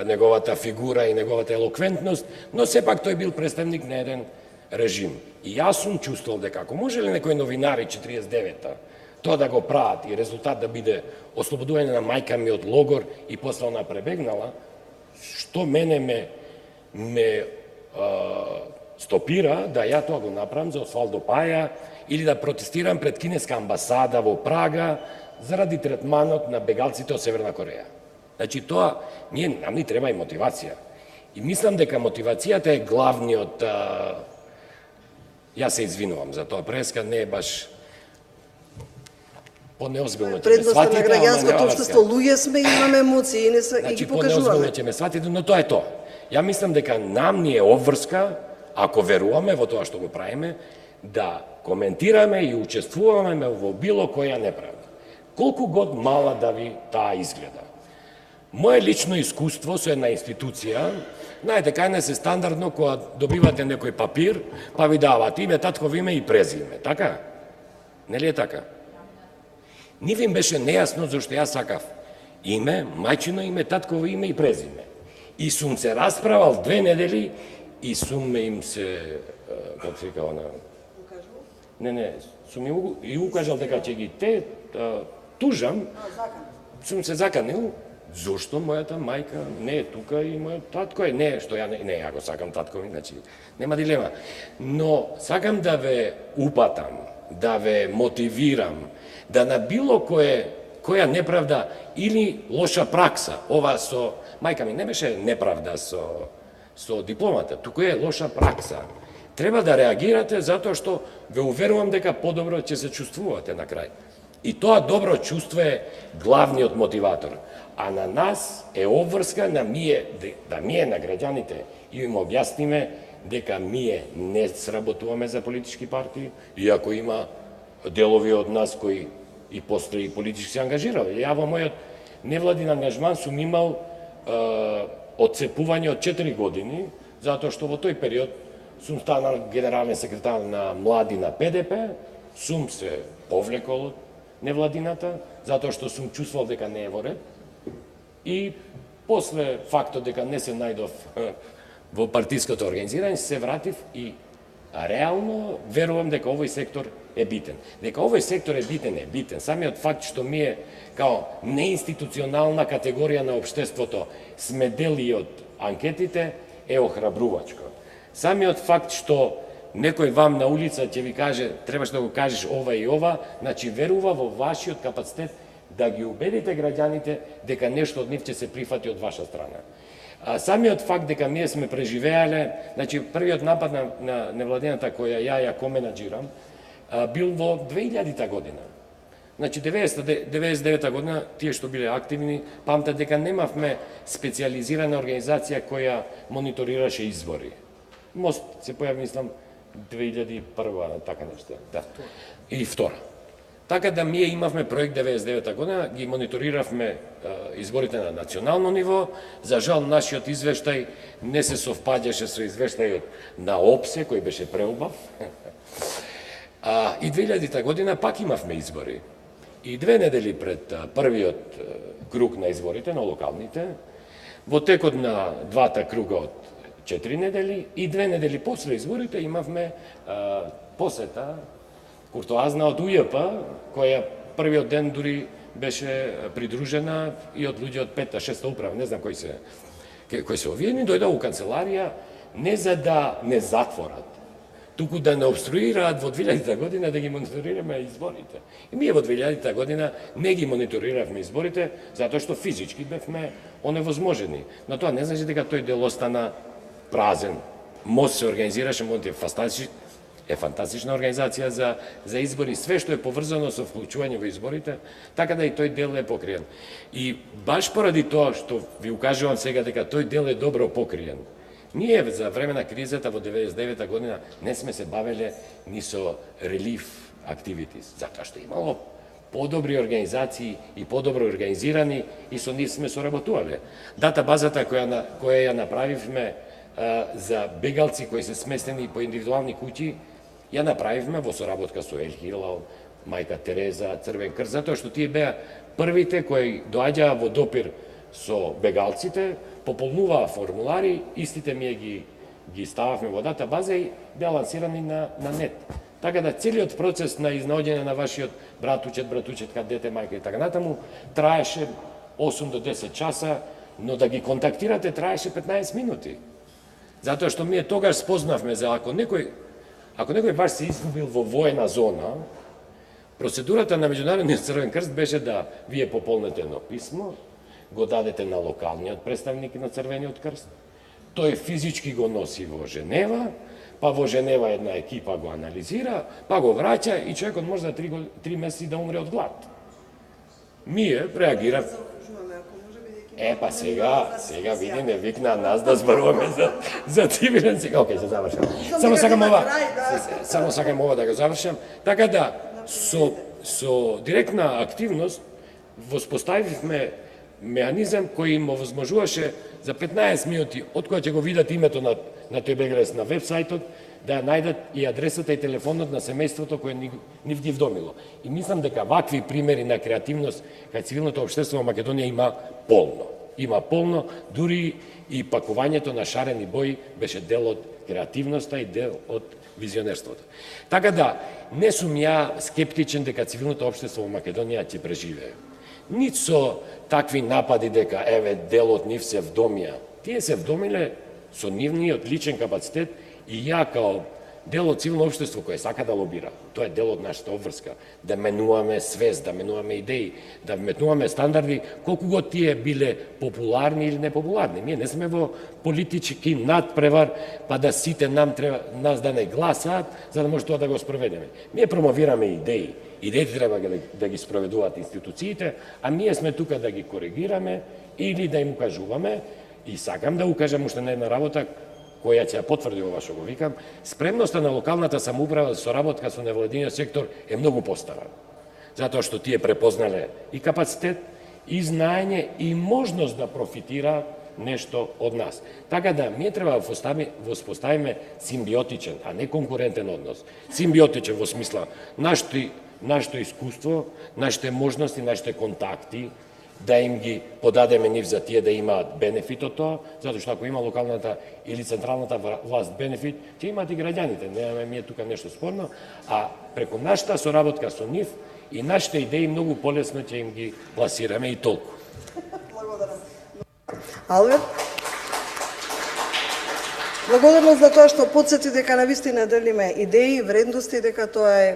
неговата фигура и неговата елоквентност, но сепак тој бил представник на еден режим. И јас сум чувствувал дека ако може ли некои новинари 49-та тоа да го прават и резултат да биде ослободување на мајка ми од логор и после она пребегнала, што мене ме стопира да ја тоа го направам за Освалдо Паја или да протестирам пред кинеска амбасада во Прага заради третманот на бегалците од Северна Кореја. Значи тоа, нам ни треба и мотивација. И мислам дека мотивацијата е главниот... Јас се извинувам за тоа преска, не е баш по-неозбилно ќе ме Предноста сватите. на граѓанското општество, луѓе сме, имаме емоции и ги покажуваме. По-неозбилно ќе ме сватите, но тоа е тоа. Ја мислам дека нам ни е обврска, ако веруваме во тоа што го правиме, да коментираме и учествуваме во било која неправда. Колку год мала да ви таа изгледа. Моje лично искуство со една институција, знаете, кај нас е стандардно кога добивате некој папир, па ви дават име, татково име и презиме, така? Нели е така? Нив им беше нејасно зашто јас сакав име, мајчино име, татково име и презиме. И сум се расправал 2 недели и сум им се, како се вика она... Не, сум и укажал дека ќе ги те тужам, сум се заканил, зошто мојата мајка не е тука и мојот татко е, не, што ја не, ја го сакам татко ми, значи, нема дилема. Но сакам да ве упатам, да ве мотивирам, да на било која неправда или лоша пракса, ова со, мајка ми не беше неправда со дипломата, туку е лоша пракса. Треба да реагирате затоа што ве уверувам дека подобро ќе се чувствувате на крај. И тоа добро чувство е главниот мотиватор. А на нас е обврска да ние на граѓаните и им објасниме дека ние не сработуваме за политички партии, иако има делови од нас кои и после и политички се ангажирале. Ја во мојот невладин ангажман сум имал одцепување од 4 години, затоа што во тој период сум станал генерален секретар на млади на ПДП, сум се повлекол од невладината, затоа што сум чувствувал дека не е во ред. И после фактот дека не се најдов во партиското организирање, се вратив и реално верувам дека овој сектор е битен. Дека овој сектор е битен. Самиот факт што ми е као неинституционална категорија на општеството сме дели од анкетите е охрабрувачко. Самиот факт што некој вам на улица ќе ви каже требаш да го кажеш ова и ова, значи верува во вашиот капацитет да ги убедите граѓаните дека нешто од нив ќе се прифати од ваша страна. Самиот факт дека ние сме преживеале, значи првиот напад на невладината која ја коменаџирам, бил во 2000-та година. Значи 99-та година, тие што биле активни, памтат дека немавме специализирана организација која мониторираше избори. Мост се појави, мислам, 2001, така нешто. Да. И втора. Така да ние имавме проект 99-та година, ги мониториравме изборите на национално ниво. За жал, нашиот извештај не се совпаѓаше со извештајот на ОПСЕ, кој беше преубав. И 2000-та година пак имавме избори. И 2 недели пред првиот круг на изборите, на локалните, во текот на 2 круга од 4 недели и 2 недели после изборите имавме посета куртоазна од УЈП, која првиот ден дури беше придружена и од луѓе од 5-6 управа, не знам кои се овие, ни дојдоа у канцеларија не за да не затворат, туку да не обструираат во 2000-та година да ги мониторираме изборите. И ние во 2000-та година не ги мониториравме изборите, затоа што физички бевме оневозможени. Но тоа не значи дека тој дел остана празен. МОС се организираше, е фантастична организација за избори, све што е поврзано со вклучување во изборите, така да и тој дел е покриен. И баш поради тоа што ви укажувам сега дека тој дел е добро покриен, ние за време на кризата во 99-та година не сме се бавеле ни со relief activities, затоа што имало подобри организации и подобро организирани и со нив сме соработувале. Датабазата која ја направивме за бегалци кои се сместени по индивидуални куќи, ја направивме во соработка со Ел Хилал, Мајка Тереза, Црвен крст, затоа што тие беа првите кои доаѓаа во допир со бегалците, пополнуваа формулари, истите ние ги стававме во датабаза и беа лансирани на нет. Така да целиот процес на изнаоѓање на вашиот братучетка, дете, мајка и така натаму траеше 8 до 10 часа, но да ги контактирате траеше 15 минути. Затоа што ние тогаш спознавме за ако некој баш се изгубил во воена зона, процедурата на Меѓународниот Црвен крст беше да вие пополнете едно писмо, го дадете на локалниот представник на Црвениот крст, тој физички го носи во Женева, па во Женева една екипа го анализира, па го враќа и човекот може за 3 месеци да умре од глад. Ние реагиравме. Па сега види, не викна нас да зборуваме за цивилен сега. Океј, се завршам. Само сакам ова да го завршам. Така да, со директна активност воспоставивме меанизам кој им овозможуваше за 15 минути, од која ќе го видат името на тој беглец на вебсајтот, да најдат и адресата и телефонот на семејството кое нив ги вдомило. И мислам дека вакви примери на креативност кај цивилното општество во Македонија има полно. Има полно, дури и пакувањето на шарени бои беше дел од креативноста и дел од визионерството. Така да, не сум ја скептичен дека цивилното општество во Македонија ќе преживее. Нит со такви напади дека, еве, дел од нив се вдомија. Тие се вдомиле со нивниот личен капацитет и ја као дел од цивилно општество кое сака да лобира. Тоа е дел од нашата обврска. Да менуваме свест, да менуваме идеи, да менуваме стандарди, колку год тие биле популарни или непопуларни. Ние не сме во политички надпревар, па да сите нас да не гласаат, за да може тоа да го спроведеме. Ние промовираме идеи. Идеите треба да ги спроведуваат институциите, а ние сме тука да ги коригираме или да им укажуваме. И сакам да укажам уште на една работа, која ќе ја потврди ова што го викам, спремноста на локалната самоуправа за соработка со невладиниот сектор е многу постара. Затоа што тие препознале и капацитет, и знаење, и можност да профитира нешто од нас. Така да, ние треба да воспоставиме симбиотичен, а не конкурентен однос. Симбиотичен во смисла нашето искуство, нашите можности, нашите контакти, да им ги подадеме нив за тие да имаат бенефит од тоа, затоа што ако има локалната или централната власт бенефит, ќе имаат и граѓаните. Немаме ние тука нешто спорно, а преку нашата соработка со нив и нашите идеи многу полесно ќе им ги пласираме и толку. Благодарам. Алберт? Благодарност за тоа што потсети дека навистина делиме идеи, вредности, дека тоа е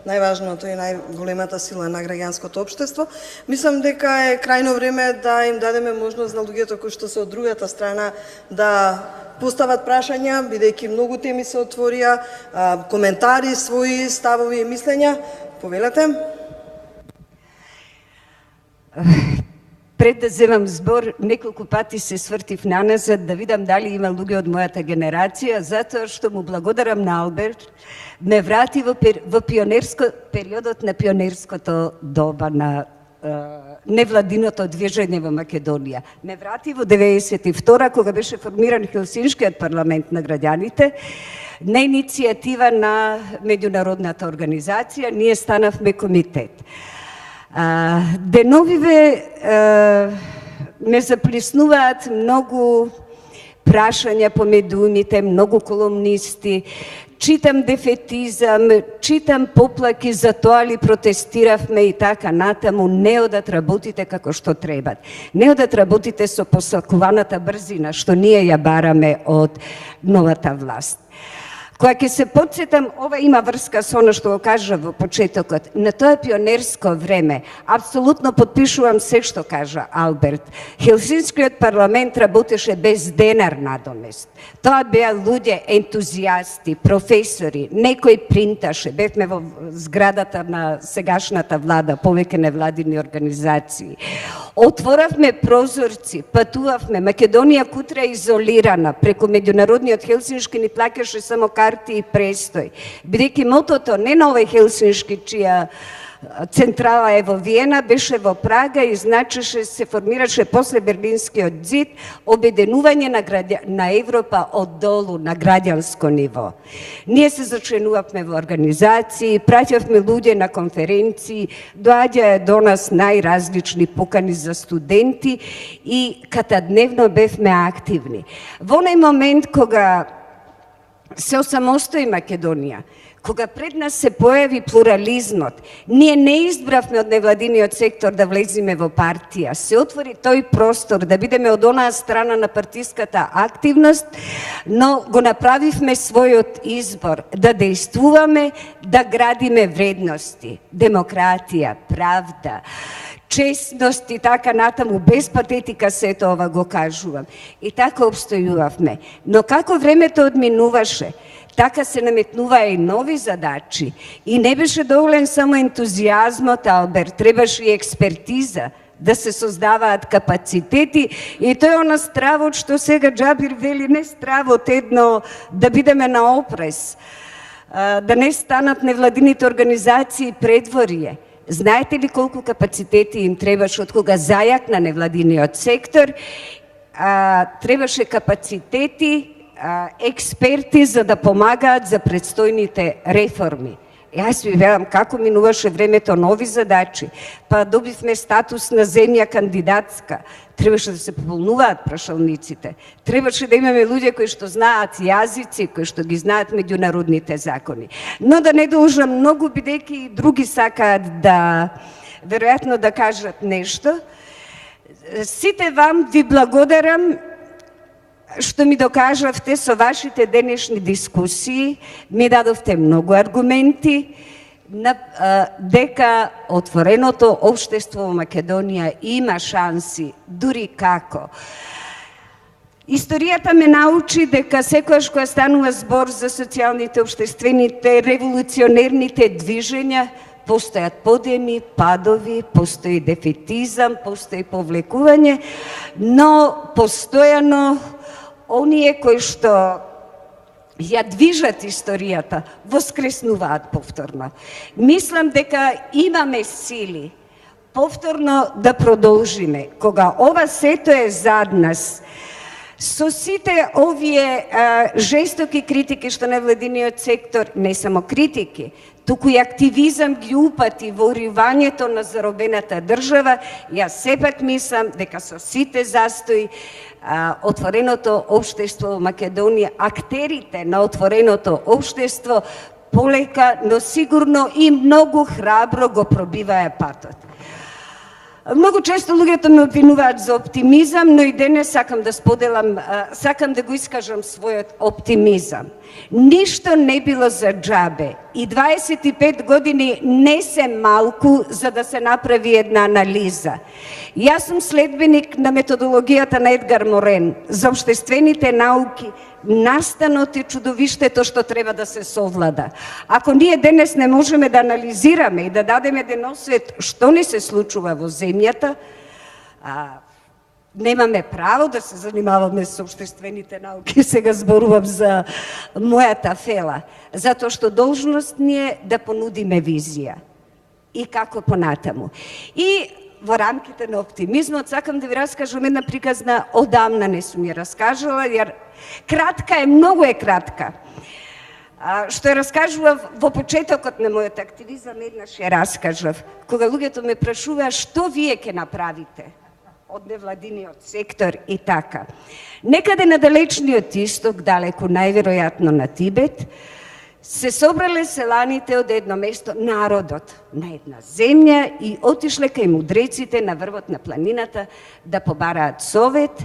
најважното и најголемата сила на граѓанското општество. Мислам дека е крајно време да им дадеме можност на луѓето кои што се од другата страна да постават прашања, бидејќи многу теми се отворија, коментари, своји ставови и мислења. Повелете. Пред да земам збор, неколку пати се свртив наназад да видам дали има луѓе од мојата генерација, затоа што му благодарам на Алберт, ме врати во периодот на пионерското доба на невладиното движење во Македонија. Ме врати во 92 кога беше формиран Хелсиншкиот парламент на граѓаните, на иницијатива на меѓународната организација, ние станавме комитет. Деновиве ме заплеснуваат многу прашања по медиумите, многу колумнисти, читам дефетизам, читам поплаки за тоа ли протестиравме и така натаму, не одат работите како што требат. Не одат работите со посакуваната брзина што ние ја бараме од новата власт. Кога ќе се потсетам, ова има врска со оно што го кажа во почетокот. На тоа пионерско време, апсолутно потпишувам се што кажа Алберт. Хелсинскиот парламент работеше без денар надомест. Тоа беа луѓе ентузијасти, професори, некој принташе. Бевме во зградата на сегашната влада, повеќе невладини организации. Отворавме прозорци, патувавме. Македонија кутра изолирана, преку меѓународниот Хелсиншки ни плаќаше само карти и престој. Бидејќи мотото не на овој Хелсиншки, чија централа е во Виена, беше во Прага и значеше, се формираше после Берлинскиот зид, обединување на Европа од долу, на граѓанско ниво. Ние се зачленувавме во организации, праќавме луѓе на конференции, доаѓаја до нас најразлични покани за студенти и катадневно бевме активни. Во оној момент кога се осамостои Македонија, кога пред нас се појави плурализмот, ние не избравме од невладиниот сектор да влеземе во партија. Се отвори тој простор да бидеме од онаа страна на партиската активност, но го направивме својот избор да дејствуваме, да градиме вредности, демократија, правда, честност и така натаму, без патетика сето ова го кажувам. И така обстојувавме. Но како времето одминуваше, така се наметнуваа и нови задачи. И не беше доволен само ентузијазмот, Алберт, требаше и експертиза, да се создаваат капацитети. И тој она стравот што сега Џабир вели, не стравот едно, да бидеме на опрез, да не станат невладините организации предворие. Знаете ли колку капацитети им требаше од кога зајакна невладиниот сектор? Требаше капацитети, експерти за да помагаат за предстојните реформи. Јас ви велам како минуваше времето, нови задачи, па добивме статус на земја кандидатска, требаше да се пополнуваат прашалниците, требаше да имаме луѓе кои што знаат јазици, кои што ги знаат меѓународните закони. Но да не должам многу, бидејќи и други сакаат да, веројатно да кажат нешто. Сите вам ви благодарам што ми докажавте со вашите денешни дискусии, ми дадовте многу аргументи дека отвореното општество во Македонија има шанси, дури како. Историјата ме научи дека секогаш кога станува збор за социјалните, општествените, револуционерните движења, постојат подеми, падови, постои дефетизам, постои повлекување, но постојано оние кои што ја движат историјата воскреснуваат повторно. Мислам дека имаме сили повторно да продолжиме. Кога ова сето е зад нас, со сите овие жестоки критики што невладиниот сектор, не само критики, туку и активизам ги упати во уривањето на заробената држава, јас сепак мислам дека со сите застои отвореното општество во Македонија, актерите на отвореното општество полека, но сигурно и многу храбро го пробиваа патот. Многу често луѓето ме обвинуваат за оптимизам, но и денес сакам да споделам, сакам да го искажам својот оптимизам. Ништо не било за џабе и 25 години не се малку за да се направи една анализа. Јас сум следбеник на методологијата на Едгар Морен за општествените науки. Настанот е чудовиштето што треба да се совлада. Ако ние денес не можеме да анализираме и да дадеме деносвет што не се случува во земјата, немаме право да се занимаваме со општествените науки. Сега зборувам за мојата фела. Затоа што должност ни е да понудиме визија. И како понатаму. И во рамките на оптимизмот сакам да ви раскажам една приказна, одамна не сум ја раскажала, јер кратка е, многу е кратка. Што ја раскажував во почетокот на мојот активизам, еднаш ја раскажав, кога луѓето ме прашуваа што вие ќе направите од невладиниот сектор и така. Некаде на далечниот исток, далеку најверојатно на Тибет, се собрале селаните од едно место, народот на една земја и отишле кај мудреците на врвот на планината да побараат совет.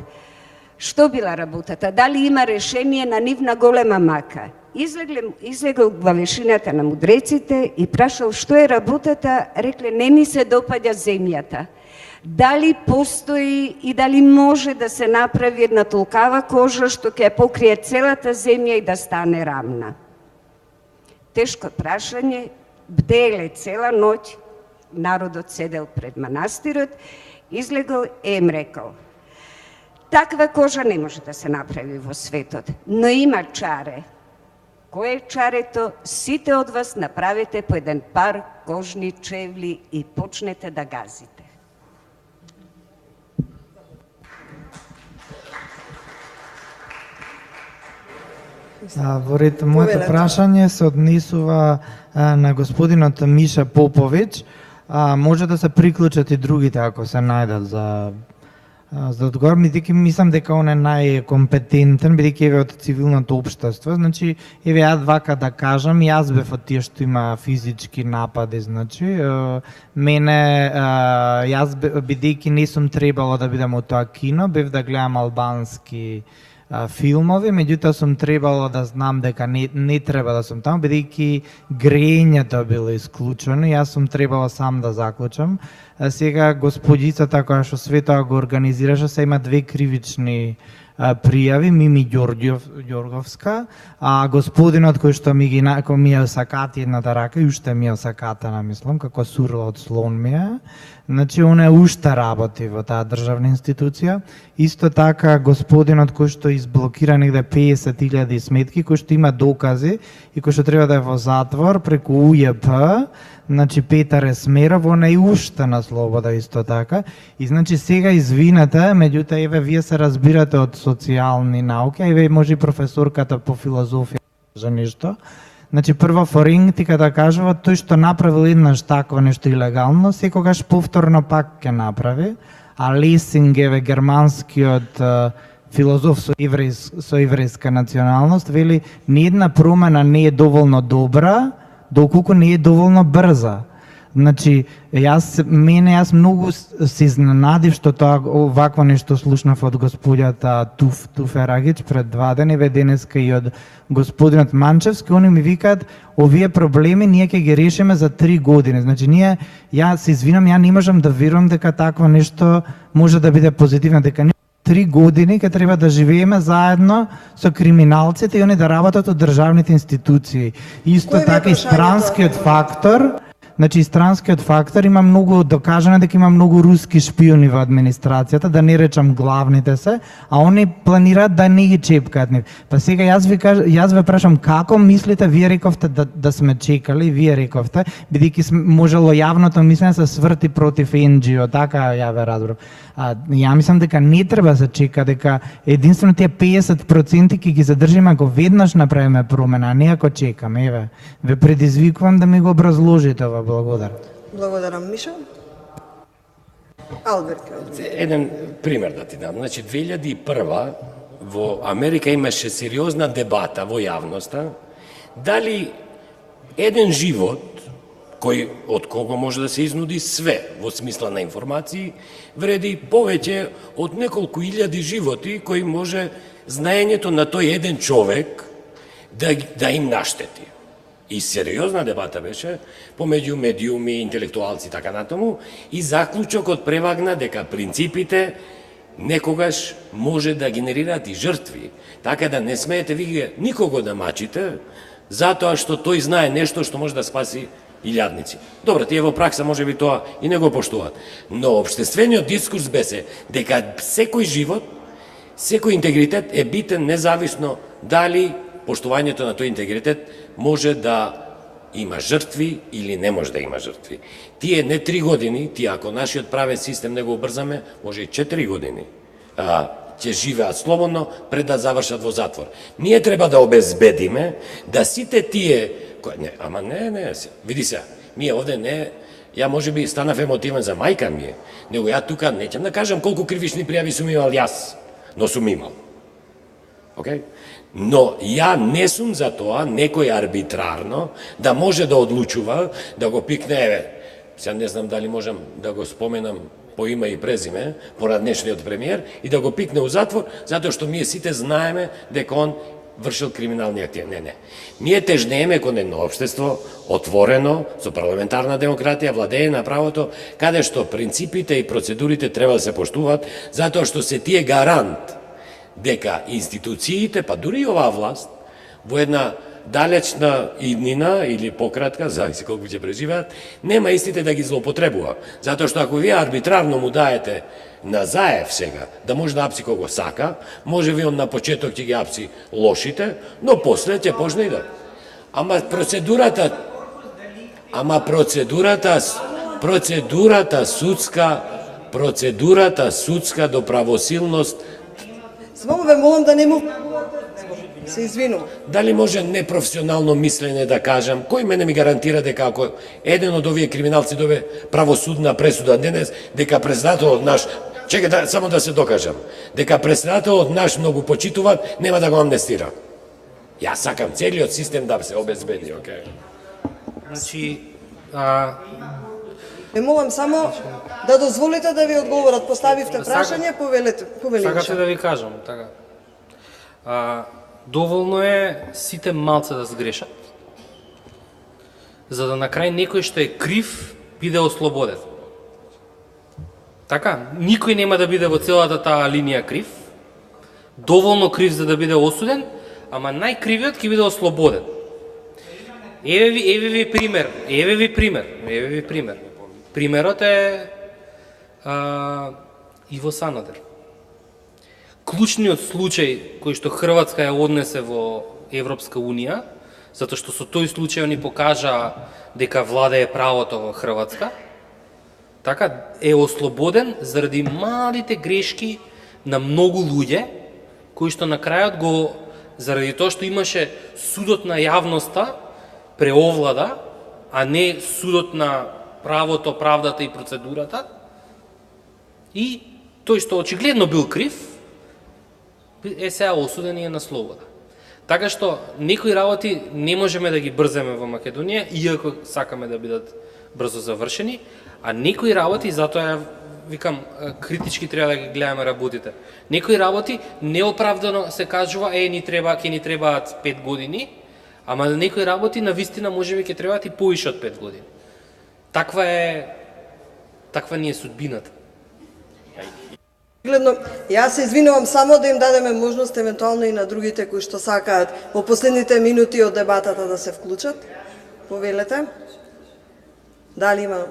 Што била работата? Дали има решение на нивна голема мака? Излегол во вишината на мудреците и прашал што е работата, рекле не ни се допаѓа земјата. Дали постои и дали може да се направи една толкава кожа што ќе покрие целата земја и да стане рамна? Тешко прашање, бделе цела ноќ, народот седел пред манастирот, излегол и им рекол: таква кожа не може да се направи во светот, но има чаре. Кое е чарето? Сите од вас направете по еден пар кожни чевли и почнете да газите. Во ред, моето прашање се однесува на господинот Миша Поповиќ. Може да се приклучат и другите ако се најдат за одговор, бидејќи мислам дека он е најкомпетентен, бидејќи еве од цивилното општество. Значи, еве ја вака да кажам, јас бев од тие што има физички напади, значи, мене, јас бидејќи не сум требало да бидам од тоа кино, бев да гледам албански филмови, меѓутоа сум требало да знам дека не треба да сум таму, бидејќи грењето било исклучено, јас сум требало сам да заклучам. Сега господицата која што све тоа го организираше, се има две кривични пријави, Мими Ѓорговска, а господинот кој што ми ја сакати едната рака, и уште ми ја сакатена, мислам, како сурла од слон ми е. Значи, он е уште работи во таа државна институција. Исто така, господинот кој што изблокира негде 50.000 сметки, кој што има докази и кој што треба да е во затвор преку УЈП, значи Петар Есмеров, она и уште на слобода исто така. И значи сега извинете, меѓутоа еве вие се разбирате од социјални науки, а еве може и професорката по филозофија за нешто. Значи прва форензика да кажува тој што направил еднаш такво нешто илегално, секогаш повторно пак ќе направи. А Лесинг еве германскиот филозоф со еврејска националност вели ни една промена не е доволно добра доколку не е доволно брза. Значи, јас многу се изненадив што тоа овакво нешто слушнав од господјата Туферагич пред 2 дена, еве денеска и од господинот Манчевски, они ми викаат овие проблеми ние ќе ги решиме за 3 години. Значи ја се извинам, ја не можам да верувам дека такво нешто може да биде позитивно, дека 3 години ќе треба да живееме заедно со криминалците и они да работат од државните институции. Исто така и странскиот фактор. Значи, странскиот фактор има многу докажано дека има многу руски шпиони во администрацијата, да не речам главните се, а они планираат да не ги чепкаат нив. Па сега јас ве прашам како мислите, вие рековте да сме чекали, вие рековте, бидејќи можело јавното мислење се сврти против НГО, така ја ве разбрав. Ја мислам дека не треба да се чека, дека единствено тие 50% ќе ги задржиме ако веднаш направиме промена, а не ако чекаме. Еве, ве предизвикувам да ми го образложите ова. Благодарам. Благодарам, Миша. Алберт. Еден пример да ти дам. Значи, 2001 во Америка имаше сериозна дебата во јавноста дали еден живот кој од кого може да се изнуди све во смисла на информации вреди повеќе од неколку илјади животи кои може знаењето на тој еден човек да им наштети. И сериозна дебата беше помеѓу медиуми, интелектуалци и така натаму, и заклучокот превагна дека принципите некогаш може да генерираат и жртви, така да не смеете вие никого да мачите, затоа што тој знае нешто што може да спаси илјадници. Добро, тие во пракса може би тоа и не го поштуваат, но општествениот дискурс беше дека секој живот, секој интегритет е битен независно дали поштувањето на тој интегритет може да има жртви или не може да има жртви. Тие не 3 години, тие ако нашиот правен систем не го обрзаме, може и 4 години ќе живеат слободно пред да завршат во затвор. Ние треба да обезбедиме да сите тие не, види се, ние овде не, ја може би станав емотивен за мајка ми, него ја тука не ќе да кажам колку кривични пријави сум имал јас, но сум имал. Океј? Но ја не сум за тоа некој арбитрарно да може да одлучува, да го пикне, еве, сега не знам дали можам да го споменам по име и презиме, порад днешниот премиер, и да го пикне у затвор, затоа што ние сите знаеме дека он вршил криминални активи. Не. Ние тежнееме кон едно општество, отворено, со парламентарна демократија, владење на правото, каде што принципите и процедурите треба да се поштуваат, затоа што се тие гарант дека институциите, па дури и оваа власт, во една далечна иднина или пократка, зависи колку ќе преживеат, нема истите да ги злоупотребува. Затоа што ако вие арбитрарно му даете на Заев сега, да може да апси кого сака, може ви он на почеток ќе ги апси лошите, но после ќе почне и да. Ама процедурата судска до правосилност. Само ве молам да не му се извинувам. Дали може непрофесионално мислене да кажам, кој мене ми гарантира дека ако еден од овие криминалци добие правосудна пресуда денес, дека председателот наш, чекај само да се докажам, дека председателот наш многу почитуваат, нема да го амнестира. Јас сакам целиот систем да се обезбеди, окей. Значи, Ве молам само да дозволите да ви одговорат. Поставивте прашање, повелете. Сакате да ви кажам, така. Доволно е сите малце да сгрешат, за да на крај некој што е крив биде ослободен. Така, никој нема да биде во целата таа линија крив, доволно крив за да биде осуден, ама најкривиот ќе биде ослободен. Еве ви пример. Примерот е Иво Санадер. Клучниот случај кој што Хрватска ја однесе во Европска Унија затоа што со тој случај ни покажа дека владее правото во Хрватска, така е ослободен заради малите грешки на многу луѓе, кои што на крајот го, заради тоа што имаше судот на јавноста, преовлада, а не судот на правото, правдата и процедурата, и тој што очигледно бил крив, е сега осуден и е на слобода. Така што некои работи не можеме да ги брземе во Македонија, иако сакаме да бидат брзо завршени, а некои работи, затоа викам, критички треба да ги гледаме работите. Некои работи неоправдано се кажува, ќе ни требаат 5 години, ама некои работи на вистина можеби ќе требаат и повише од 5 години. Таква ни е судбината. Гледно, јас се извинувам само да им дадеме можност евентуално и на другите кои што сакаат во последните минути од дебатата да се вклучат. Повелете. Дали има?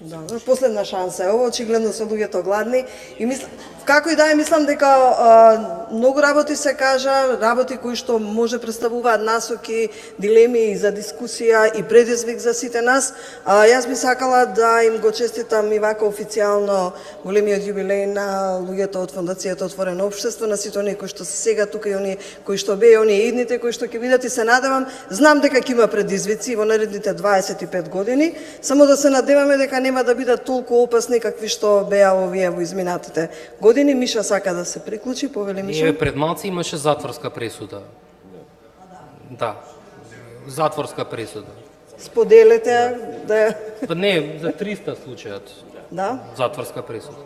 Да, последна шанса е ова, очигледно се луѓето гладни и мислам, како и да е, мислам дека многу работи се кажа, работи кои што може представуваат насоки, дилеми за дискусија и предизвик за сите нас. Јас би сакала да им го честитам и вака официјално големиот јубилеј на луѓето од Фондацијата Отворено општество, на сите оние кои што се сега тука и оние кои што беа, оние идните кои што ќе видат, и се надевам, знам дека ќе има предизвици во наредните 25 години, само да се надеваме дека нема да бидат толку опасни какви што беа овие во изминатите години. Миша сака да се приклучи, повели Миша. Пред малци имаше затворска пресуда. Да. Затворска пресуда. Споделете да Не, за 300 случајот. Да. Затворска пресуда.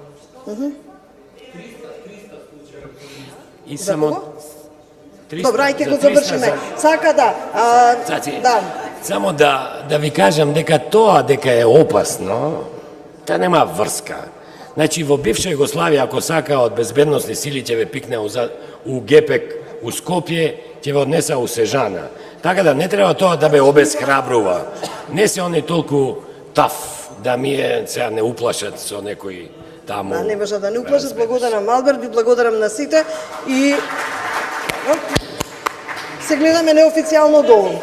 И само... Добра, ајде го завршиме. Сака да. Да. Само да ви кажам дека тоа дека е опасно, та нема врска. Значи, во бивша Југославија, ако сака од безбедносни сили, ќе ве пикне у Гепек, у Скопје, ќе ве однеса у Сежана. Така да не треба тоа да ве обесхрабрува. Не се они толку таф, да ми сега не уплашат со некои таму. Не може да не уплашат. Благодарам, Алберт, ви благодарам на сите и се гледаме неофицијално долу.